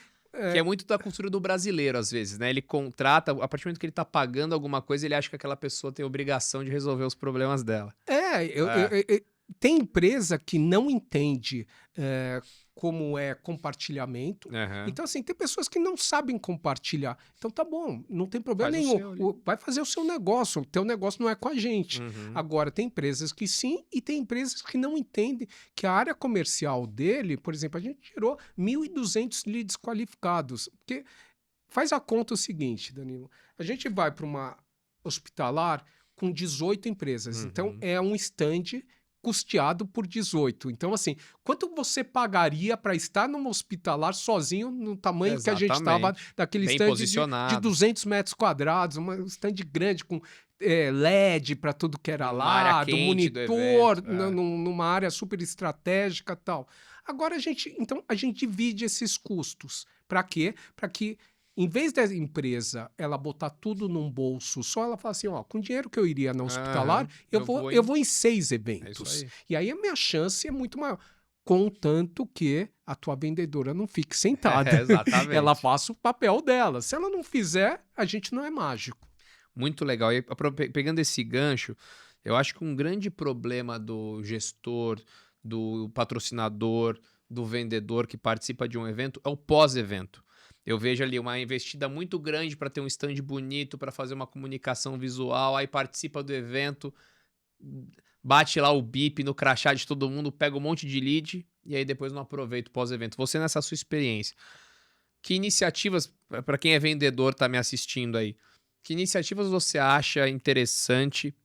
Que é muito da cultura do brasileiro, às vezes, né? Ele contrata, a partir do momento que ele tá pagando alguma coisa, ele acha que aquela pessoa tem obrigação de resolver os problemas dela. É. tem empresa que não entende como é compartilhamento. Aham. Então, assim, tem pessoas que não sabem compartilhar. Então, tá bom, não tem problema Faz o nenhum. seu ali. Vai fazer o seu negócio. O teu negócio não é com a gente. Uhum. Agora, tem empresas que sim e tem empresas que não entendem que a área comercial dele, por exemplo, a gente tirou 1.200 leads qualificados. Porque faz a conta o seguinte, Danilo. A gente vai para uma hospitalar com 18 empresas. Então, Uhum. é um stand custeado por 18. Então, assim, quanto você pagaria para estar numa hospitalar sozinho no tamanho que a gente estava, Exatamente. daquele Bem stand de posicionado, 200 metros quadrados, um stand grande com LED para tudo que era numa área lado, quente do monitor evento. É. numa área super estratégica e tal. Agora então a gente divide esses custos. Para quê? Para que em vez da empresa ela botar tudo num bolso só, ela fala assim, ó, com o dinheiro que eu iria na hospitalar, Aham. Eu vou eu em. vou em 6 É isso eventos. aí. E aí a minha chance é muito maior. Contanto que a tua vendedora não fique É, sentada. Ela exatamente. faça o papel dela. Se ela não fizer, a gente não é mágico. Muito legal. E pegando esse gancho, eu acho que um grande problema do gestor, do patrocinador, do vendedor que participa de um evento é o pós-evento. Eu vejo ali uma investida muito grande para ter um stand bonito, para fazer uma comunicação visual, aí participa do evento, bate lá o bip no crachá de todo mundo, pega um monte de lead e aí depois não aproveita o pós-evento. Você nessa sua experiência, que iniciativas, para quem é vendedor tá me assistindo aí, que iniciativas você acha interessante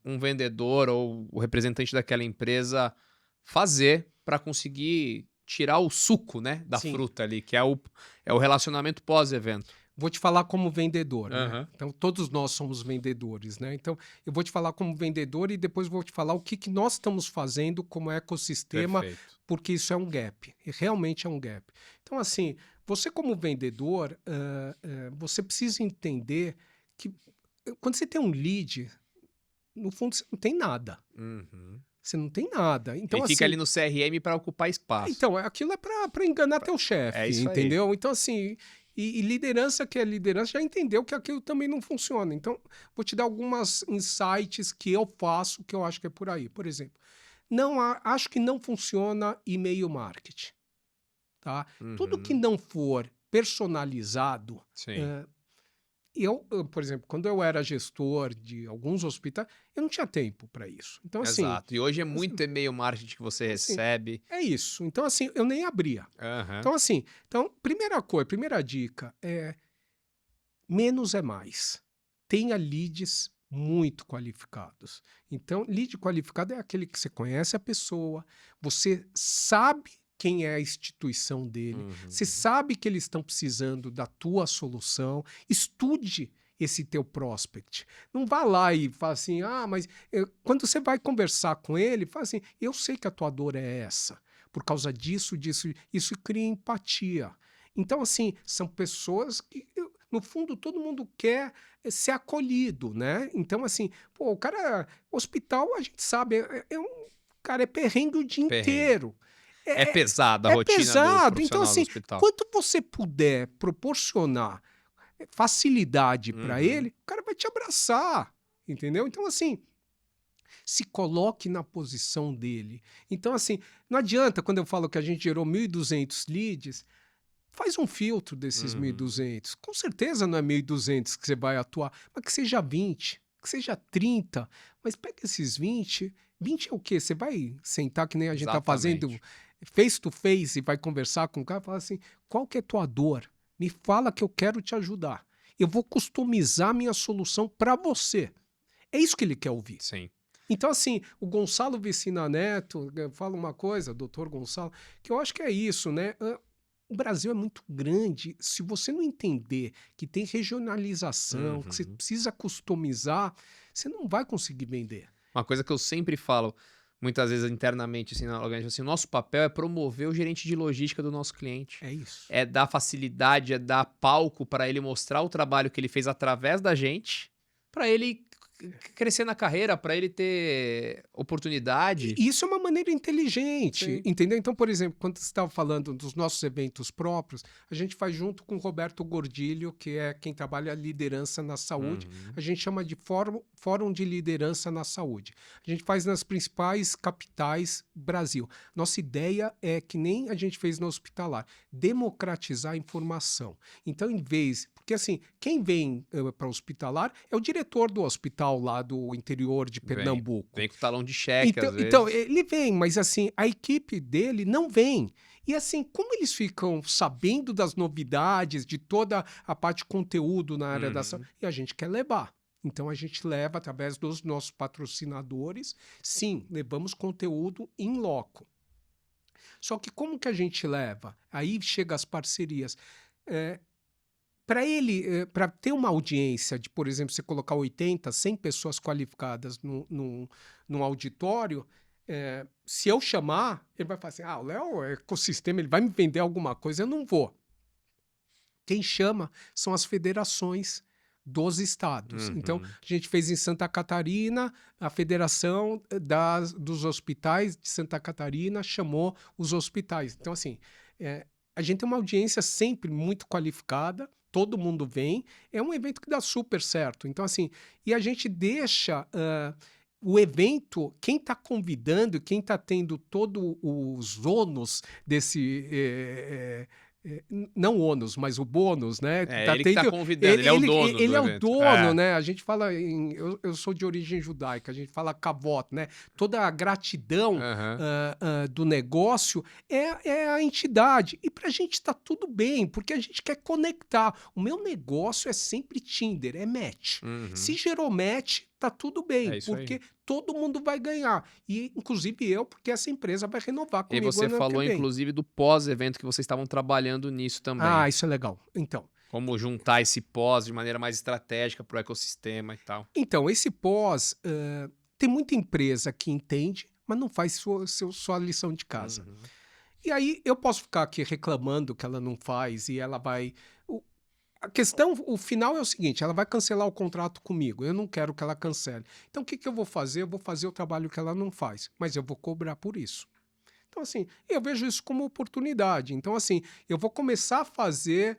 um vendedor ou o representante daquela empresa fazer para conseguir tirar o suco, né, da Sim. fruta ali, que é o relacionamento pós-evento? Vou te falar como vendedor, né? Aham. Então, todos nós somos vendedores, né? Então, eu vou te falar como vendedor e depois vou te falar o que nós estamos fazendo como ecossistema, Perfeito. porque isso é um gap. E realmente é um gap. Então, assim, você como vendedor, você precisa entender que quando você tem um lead, no fundo você não tem nada. Uhum. Você não tem nada. Então, Ele fica assim, ali no CRM para ocupar espaço. aquilo é para enganar teu É chefe, isso aí. entendeu? Então, assim, e liderança que é liderança já entendeu que aquilo também não funciona. Então, vou te dar algumas insights que eu faço que eu acho que é por aí. Por exemplo, acho que não funciona e-mail marketing, tá? Tudo que Uhum. não for personalizado, Sim. por exemplo, quando eu era gestor de alguns hospitais, eu não tinha tempo para isso. Então, assim, Exato. E hoje é muito e-mail marketing que você assim, recebe. é isso. Então, assim, eu nem abria. Aham. Então, assim, primeira coisa, primeira dica é menos é mais. Tenha leads muito qualificados. Então, lead qualificado é aquele que você conhece a pessoa, você sabe quem é a instituição dele, você Uhum. sabe que eles estão precisando da tua solução, estude esse teu prospect. Não vá lá e fala assim, mas quando você vai conversar com ele, fala assim, eu sei que a tua dor é essa, por causa disso, isso cria empatia. Então, assim, são pessoas que, no fundo, todo mundo quer ser acolhido, né? Então, assim, pô, o cara, hospital, a gente sabe, cara, é perrengue o dia inteiro. É pesado a É rotina do pesado. Então, profissional do assim, hospital. quanto você puder proporcionar facilidade para ele, o cara vai te abraçar, entendeu? Então, assim, se coloque na posição dele. Então, assim, não adianta quando eu falo que a gente gerou 1.200 leads, faz um filtro desses 1.200. Com certeza não é 1.200 que você vai atuar, mas que seja 20, que seja 30. Mas pega esses 20. 20 é o quê? Você vai sentar que nem a gente está fazendo face to face e vai conversar com o cara e falar assim, qual que é a tua dor? Me fala que eu quero te ajudar. Eu vou customizar minha solução para você. É isso que ele quer ouvir. Sim. Então, assim, o Gonçalo Vicina Neto fala uma coisa, doutor Gonçalo, que eu acho que é isso, né? O Brasil é muito grande. Se você não entender que tem regionalização, que você precisa customizar, você não vai conseguir vender. Uma coisa que eu sempre falo, muitas vezes internamente, assim, na organização, assim, o nosso papel é promover o gerente de logística do nosso cliente. É isso. É dar facilidade, é dar palco para ele mostrar o trabalho que ele fez através da gente, para ele crescer na carreira, para ele ter oportunidade. E isso é uma maneira inteligente, Sim. entendeu? Então, por exemplo, quando você estava falando dos nossos eventos próprios, a gente faz junto com o Roberto Gordilho, que é quem trabalha a liderança na saúde. A gente chama de Fórum de Liderança na Saúde. A gente faz nas principais capitais do Brasil. Nossa ideia é que nem a gente fez no hospitalar, democratizar a informação. Então, em vez... Porque, assim, quem vem para o hospitalar é o diretor do hospital lá do interior de Pernambuco. Vem com talão de cheque, às vezes. Então, ele vem, mas assim, a equipe dele não vem. E assim, como eles ficam sabendo das novidades, de toda a parte de conteúdo na área da saúde, e a gente quer levar. Então, a gente leva através dos nossos patrocinadores. Sim, levamos conteúdo in loco. Só que como que a gente leva? Aí chega as parcerias. Para ter uma audiência de, por exemplo, você colocar 80, 100 pessoas qualificadas num auditório, se eu chamar, ele vai falar assim, o Léo é ecossistema, ele vai me vender alguma coisa, eu não vou. Quem chama são as federações dos estados. Então, a gente fez em Santa Catarina, a Federação dos Hospitais de Santa Catarina chamou os hospitais. Então, assim, a gente tem uma audiência sempre muito qualificada, todo mundo vem, é um evento que dá super certo. Então, assim, e a gente deixa o evento, quem está convidando, quem está tendo todos os ônus desse... não ônus, mas o bônus, né? Ele que tá convidando, ele é o dono do Ele é o evento. dono, né? A gente fala eu sou de origem judaica, a gente fala kavod, né? Toda a gratidão do negócio é a entidade. E pra gente tá tudo bem, porque a gente quer conectar. O meu negócio é sempre Tinder, é match. Se gerou match, tá tudo bem, porque todo mundo vai ganhar. E, inclusive, eu, porque essa empresa vai renovar comigo. E você falou, inclusive, do pós-evento que vocês estavam trabalhando nisso também. Isso é legal. Então. Como juntar esse pós de maneira mais estratégica para o ecossistema e tal. Então, esse pós, tem muita empresa que entende, mas não faz sua lição de casa. E aí, eu posso ficar aqui reclamando que ela não faz e ela vai... A questão, o final é o seguinte, ela vai cancelar o contrato comigo, eu não quero que ela cancele. Então, o que eu vou fazer? Eu vou fazer o trabalho que ela não faz, mas eu vou cobrar por isso. Então, assim, eu vejo isso como oportunidade. Então, assim, eu vou começar a fazer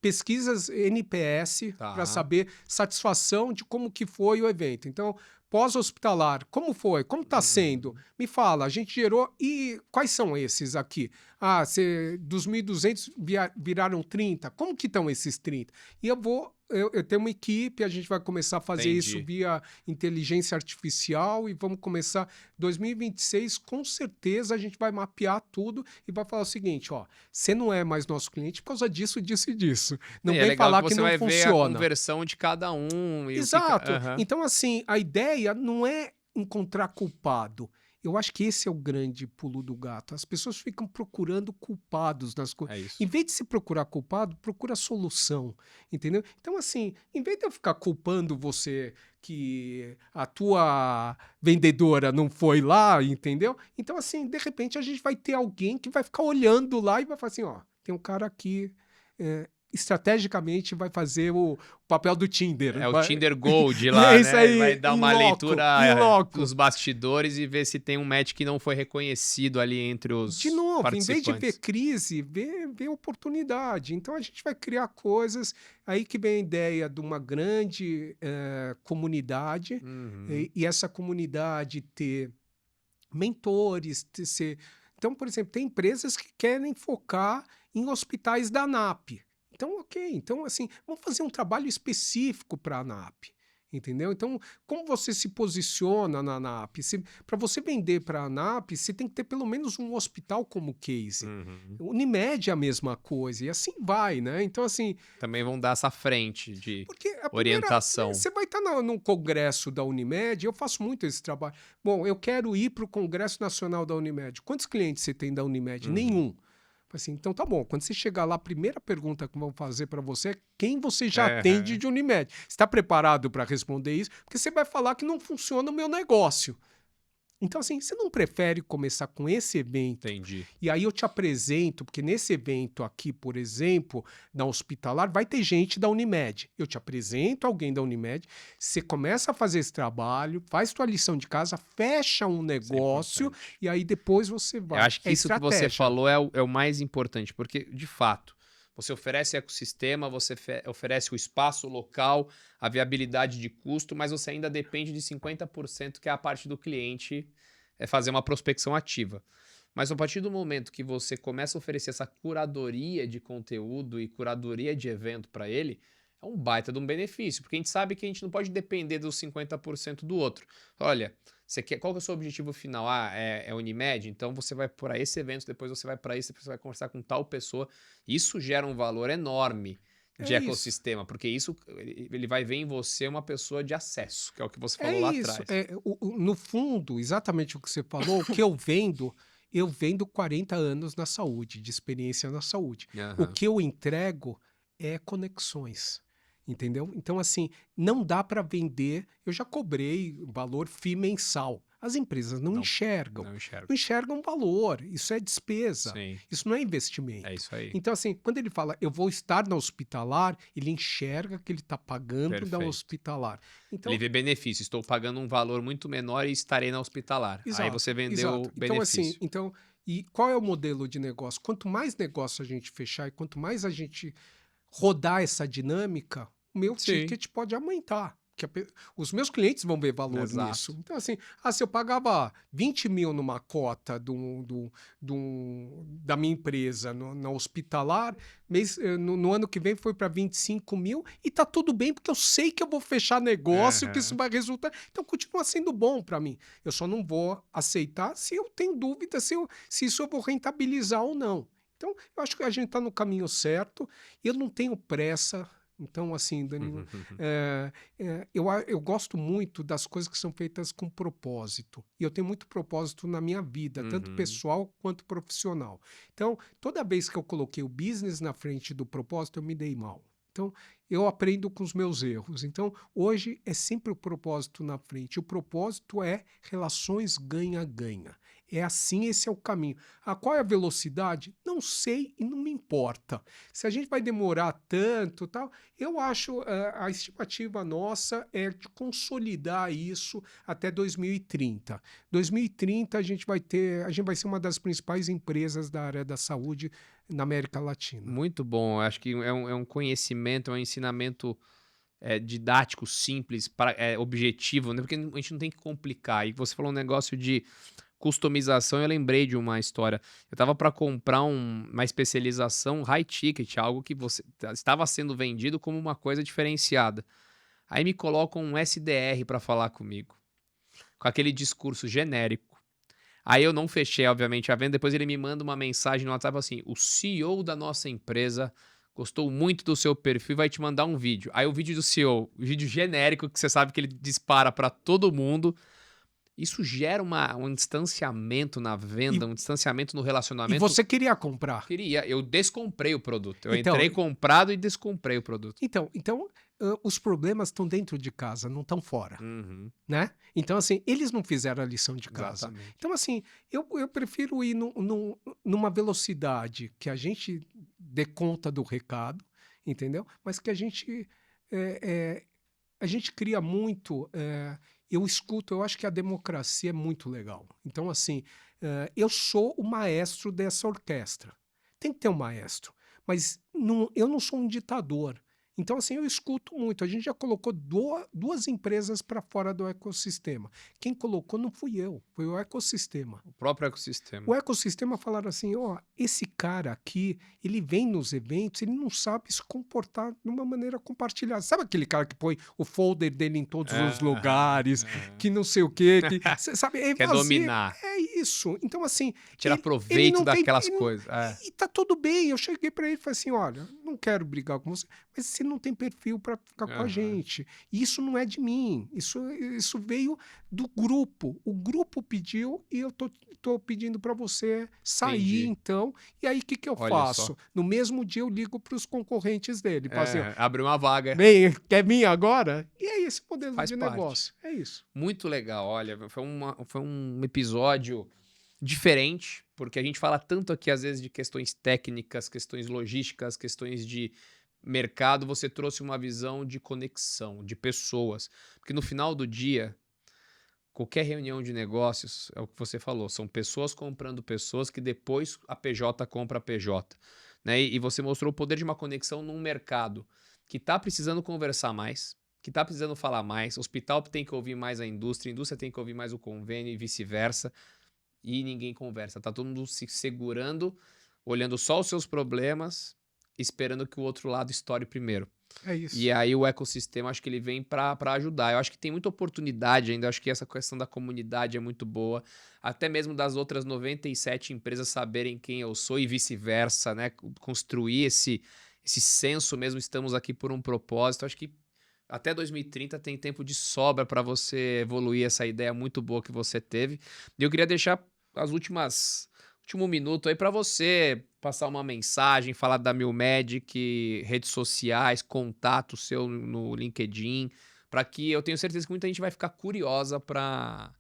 pesquisas NPS para saber satisfação de como que foi o evento. Então, pós-hospitalar, como foi? Como está sendo? Me fala, a gente gerou... E quais são esses aqui? Dos 1.200 viraram 30. Como que estão esses 30? E eu tenho uma equipe, a gente vai começar a fazer isso via inteligência artificial e vamos começar... 2026, com certeza, a gente vai mapear tudo e vai falar o seguinte, você não é mais nosso cliente por causa disso, disso e disso. Não vem falar que não funciona. Você vai ver a conversão de cada um. Exato. Então, assim, a ideia não é encontrar culpado, eu acho que esse é o grande pulo do gato. As pessoas ficam procurando culpados nas coisas. É isso. Em vez de se procurar culpado, procura solução, entendeu? Então, assim, em vez de eu ficar culpando você que a tua vendedora não foi lá, entendeu? Então, assim, de repente a gente vai ter alguém que vai ficar olhando lá e vai falar assim, ó, tem um cara aqui, estrategicamente vai fazer o papel do Tinder. É o Vai... Tinder Gold É lá, isso né? Vai aí, dar em uma loco, leitura em loco. dos bastidores e ver se tem um match que não foi reconhecido ali entre De os novo, em vez de ver participantes. crise, vê oportunidade. Então a gente vai criar coisas. Aí que vem a ideia de uma grande comunidade, Uhum. e essa comunidade ter mentores, ser. Então, por exemplo, tem empresas que querem focar em hospitais da ANAP. Então, ok. Então, assim, vamos fazer um trabalho específico para a ANAP. Entendeu? Então, como você se posiciona na ANAP? Para você vender para a ANAP, você tem que ter pelo menos um hospital como case. Uhum. Unimed é a mesma coisa, e assim vai, né? Então, assim, Também vão dar essa frente de porque a primeira. orientação. Você vai estar num congresso da Unimed, eu faço muito esse trabalho. Bom, eu quero ir para o Congresso Nacional da Unimed. Quantos clientes você tem da Unimed? Uhum. Nenhum. Assim, então tá bom. Quando você chegar lá, a primeira pergunta que vão fazer para você é quem você já atende de Unimed. Está preparado para responder isso? Porque você vai falar que não funciona o meu negócio. Então, assim, você não prefere começar com esse evento? Entendi. E aí eu te apresento, porque nesse evento aqui, por exemplo, da Hospitalar, vai ter gente da Unimed. Eu te apresento alguém da Unimed, você começa a fazer esse trabalho, faz tua lição de casa, fecha um Isso é negócio importante. e aí depois você Eu vai. acho que É isso que você estratégia. falou é o mais importante, porque, de fato, você oferece ecossistema, você oferece o espaço local, a viabilidade de custo, mas você ainda depende de 50% que é a parte do cliente fazer uma prospecção ativa. Mas a partir do momento que você começa a oferecer essa curadoria de conteúdo e curadoria de evento para ele, é um baita de um benefício, porque a gente sabe que a gente não pode depender dos 50% do outro. Olha, você quer, qual que é o seu objetivo final? Ah, é Unimed? Então você vai para esse evento, depois você vai para esse, depois você vai conversar com tal pessoa. Isso gera um valor enorme de É isso. ecossistema, porque isso ele vai ver em você uma pessoa de acesso, que é o que você É falou lá isso. atrás. No fundo, exatamente o que você falou, o que eu vendo 40 anos na saúde, de experiência na saúde. O Aham. que eu entrego é conexões. Entendeu? Então, assim, não dá para vender. Eu já cobrei valor FII mensal. As empresas não Não, enxergam. não enxergo. Não enxergam valor. Isso é despesa. Sim, Isso não é é investimento. isso aí. Então, assim, quando ele fala eu vou estar na hospitalar, ele enxerga que ele está pagando da Perfeito. hospitalar. Então, Ele vê benefício. Estou pagando um valor muito menor e estarei na hospitalar. Aí exato, você vendeu o exato. Então, assim, benefício. e qual é o modelo de negócio? Quanto mais negócio a gente fechar e quanto mais a gente rodar essa dinâmica, o meu Sim, ticket pode aumentar. Os meus clientes vão ver valor nisso. exato. Então, assim, se eu pagava 20 mil numa cota da minha empresa na hospitalar, no ano que vem foi para 25 mil e tá tudo bem, porque eu sei que eu vou fechar negócio, que isso Aham. vai resultar. Então, continua sendo bom para mim. Eu só não vou aceitar se eu tenho dúvida se isso eu vou rentabilizar ou não. Então, eu acho que a gente está no caminho certo. Eu não tenho pressa. Então, assim, Danilo, eu gosto muito das coisas que são feitas com propósito. E eu tenho muito propósito na minha vida, tanto Uhum. pessoal quanto profissional. Então, toda vez que eu coloquei o business na frente do propósito, eu me dei mal. Então, eu aprendo com os meus erros. Então, hoje é sempre o propósito na frente. O propósito é relações ganha-ganha. É assim, esse é o caminho. Qual é a velocidade? Não sei e não me importa. Se a gente vai demorar tanto, tal, eu acho a estimativa nossa é de consolidar isso até 2030. 2030 a gente vai ser uma das principais empresas da área da saúde na América Latina. Muito bom. Eu acho que é um conhecimento, é um ensinamento didático, simples, objetivo, né? Porque a gente não tem que complicar. E você falou um negócio de customização, eu lembrei de uma história. Eu estava para comprar uma especialização high ticket, algo que estava sendo vendido como uma coisa diferenciada. Aí me colocam um SDR para falar comigo, com aquele discurso genérico. Aí eu não fechei, obviamente, a venda. Depois ele me manda uma mensagem no WhatsApp assim: o CEO da nossa empresa gostou muito do seu perfil e vai te mandar um vídeo. Aí o vídeo do CEO, o vídeo genérico que você sabe que ele dispara para todo mundo. isso gera um distanciamento na venda, E, um distanciamento no e relacionamento. você queria comprar. Eu descomprei o produto. Eu Então, entrei comprado e descomprei o produto. então os problemas estão dentro de casa, não estão fora. Uhum, Né? Então, assim, eles não fizeram a lição de casa. exatamente. Então, assim, eu prefiro ir numa velocidade que a gente dê conta do recado, entendeu? Mas que é, é, a gente cria muito. Eu escuto, eu acho que a democracia é muito legal. Então, assim, eu sou o maestro dessa orquestra. Tem que ter um maestro. Mas eu não sou um ditador. Então, assim, eu escuto muito. A gente já colocou duas empresas para fora do ecossistema. Quem colocou não fui eu, foi o ecossistema. O próprio ecossistema. O ecossistema falaram assim, ó, esse cara aqui, ele vem nos eventos, ele não sabe se comportar de uma maneira compartilhada. Sabe aquele cara que põe o folder dele em todos os lugares, que não sei o quê, que, sabe, é Quer vazio. dominar. É isso. Então, assim, Tirar ele proveito não tem... daquelas ele não- coisas. e tá tudo bem. Eu cheguei para ele e falei assim, olha, não quero brigar com você, mas você não tem perfil para ficar com a Aham. gente. E isso não é de mim. Isso veio do grupo. O grupo pediu e eu tô pedindo para você sair, Entendi. então. E aí, o que eu Olha faço? só. No mesmo dia, eu ligo para os concorrentes dele. Falo assim, ó, Abriu uma vaga. vem, quer vir agora? E é esse modelo Faz de parte. negócio. É isso. Muito legal. Olha, foi um episódio diferente, porque a gente fala tanto aqui, às vezes, de questões técnicas, questões logísticas, questões de mercado. Você trouxe uma visão de conexão, de pessoas. Porque no final do dia, qualquer reunião de negócios, é o que você falou, são pessoas comprando pessoas que depois a PJ compra a PJ. Né? E você mostrou o poder de uma conexão num mercado que está precisando conversar mais, que está precisando falar mais, o hospital tem que ouvir mais a indústria tem que ouvir mais o convênio e vice-versa, e ninguém conversa. Tá todo mundo se segurando, olhando só os seus problemas, esperando que o outro lado estoure primeiro. É isso. E aí o ecossistema, acho que ele vem para ajudar. Eu acho que tem muita oportunidade ainda, acho que essa questão da comunidade é muito boa, até mesmo das outras 97 empresas saberem quem eu sou e vice-versa, né? Construir esse senso mesmo, estamos aqui por um propósito. Acho que até 2030 tem tempo de sobra para você evoluir essa ideia muito boa que você teve. E eu queria deixar as último minuto aí para você passar uma mensagem, falar da Milmedic, redes sociais, contato seu no LinkedIn, para que eu tenho certeza que muita gente vai ficar curiosa para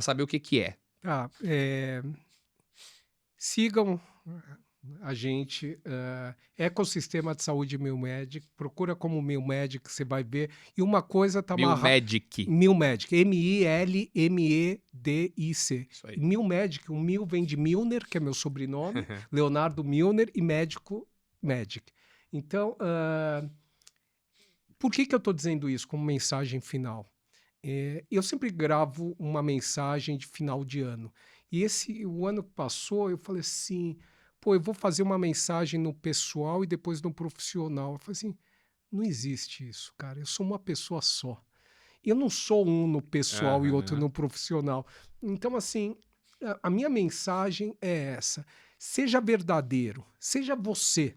saber o que que é. Tá, sigam a gente, Ecossistema de Saúde Milmedic, procura como Milmedic, você vai ver. E uma coisa tá amarrada. Milmedic. Milmedic, Milmedic. Isso aí. E Milmedic, o Mil vem de Milner, que é meu sobrenome, Leonardo Milner, e médico Medic. Então, por que eu estou dizendo isso como mensagem final? Eu sempre gravo uma mensagem de final de ano. E o ano que passou, eu falei assim, pô, eu vou fazer uma mensagem no pessoal e depois no profissional. Eu falei assim, não existe isso, cara. Eu sou uma pessoa só. Eu não sou um no pessoal e outro no profissional. Então, assim, a minha mensagem é essa. Seja verdadeiro, seja você.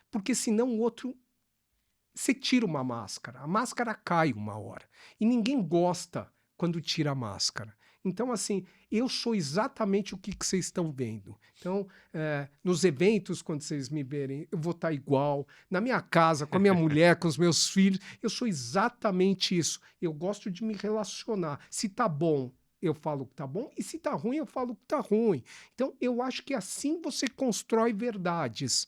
Porque senão o outro... Você tira uma máscara, a máscara cai uma hora. E ninguém gosta quando tira a máscara. Então, assim, eu sou exatamente o que vocês estão vendo. Então, nos eventos, quando vocês me verem, eu vou estar igual. Na minha casa, com a minha mulher, com os meus filhos, eu sou exatamente isso. Eu gosto de me relacionar. Se tá bom, eu falo que tá bom. E se tá ruim, eu falo que tá ruim. Então, eu acho que assim você constrói verdades.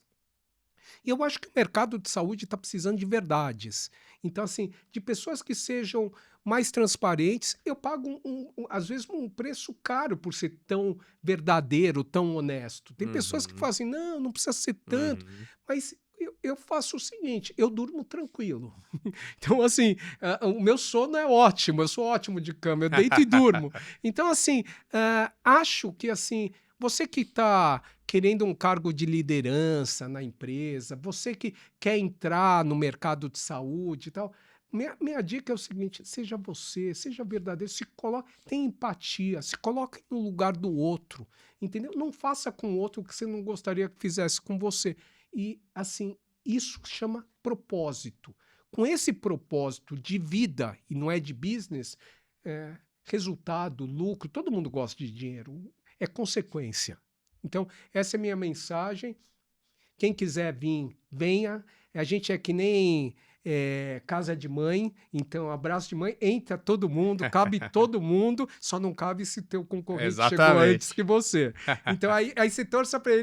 E eu acho que o mercado de saúde está precisando de verdades. Então, assim, de pessoas que sejam mais transparentes, eu pago, às vezes, um preço caro por ser tão verdadeiro, tão honesto. Tem pessoas que falam assim, não precisa ser tanto, mas eu faço o seguinte, eu durmo tranquilo. Então, assim, o meu sono é ótimo, eu sou ótimo de cama, eu deito e durmo. Então, assim, acho que, assim, você que está querendo um cargo de liderança na empresa, você que quer entrar no mercado de saúde e tal, minha dica é o seguinte, seja você, seja verdadeiro, tenha empatia, se coloque no lugar do outro, entendeu? Não faça com o outro o que você não gostaria que fizesse com você. E, assim, isso chama propósito. Com esse propósito de vida, e não é de business, resultado, lucro, todo mundo gosta de dinheiro, é consequência. Então, essa é a minha mensagem. Quem quiser vir, venha. A gente é que nem casa de mãe, então abraço de mãe, entra todo mundo, cabe todo mundo, só não cabe se teu concorrente chegou Exatamente. antes que você. Então aí você torça para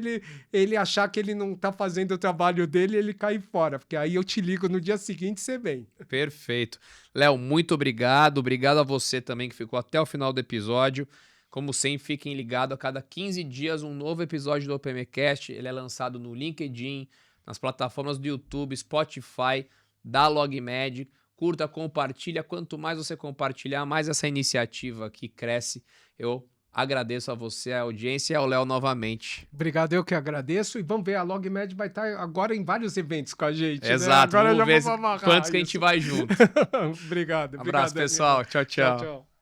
ele achar que ele não está fazendo o trabalho dele e ele cair fora, porque aí eu te ligo no dia seguinte e você vem. Perfeito. Léo, muito obrigado. Obrigado a você também que ficou até o final do episódio. Como sempre, fiquem ligados, a cada 15 dias um novo episódio do OPMcast. Ele é lançado no LinkedIn, nas plataformas do YouTube, Spotify, da LogMed. Curta, compartilha. Quanto mais você compartilhar, mais essa iniciativa aqui cresce. Eu agradeço a você, a audiência e ao Léo novamente. Obrigado, eu que agradeço. E vamos ver, a LogMed vai estar agora em vários eventos com a gente. Exato, Né? Agora vamos ver amarrar quantos que a isso. gente vai junto. Obrigado. Abraço, pessoal. Tchau, tchau. Tchau, tchau.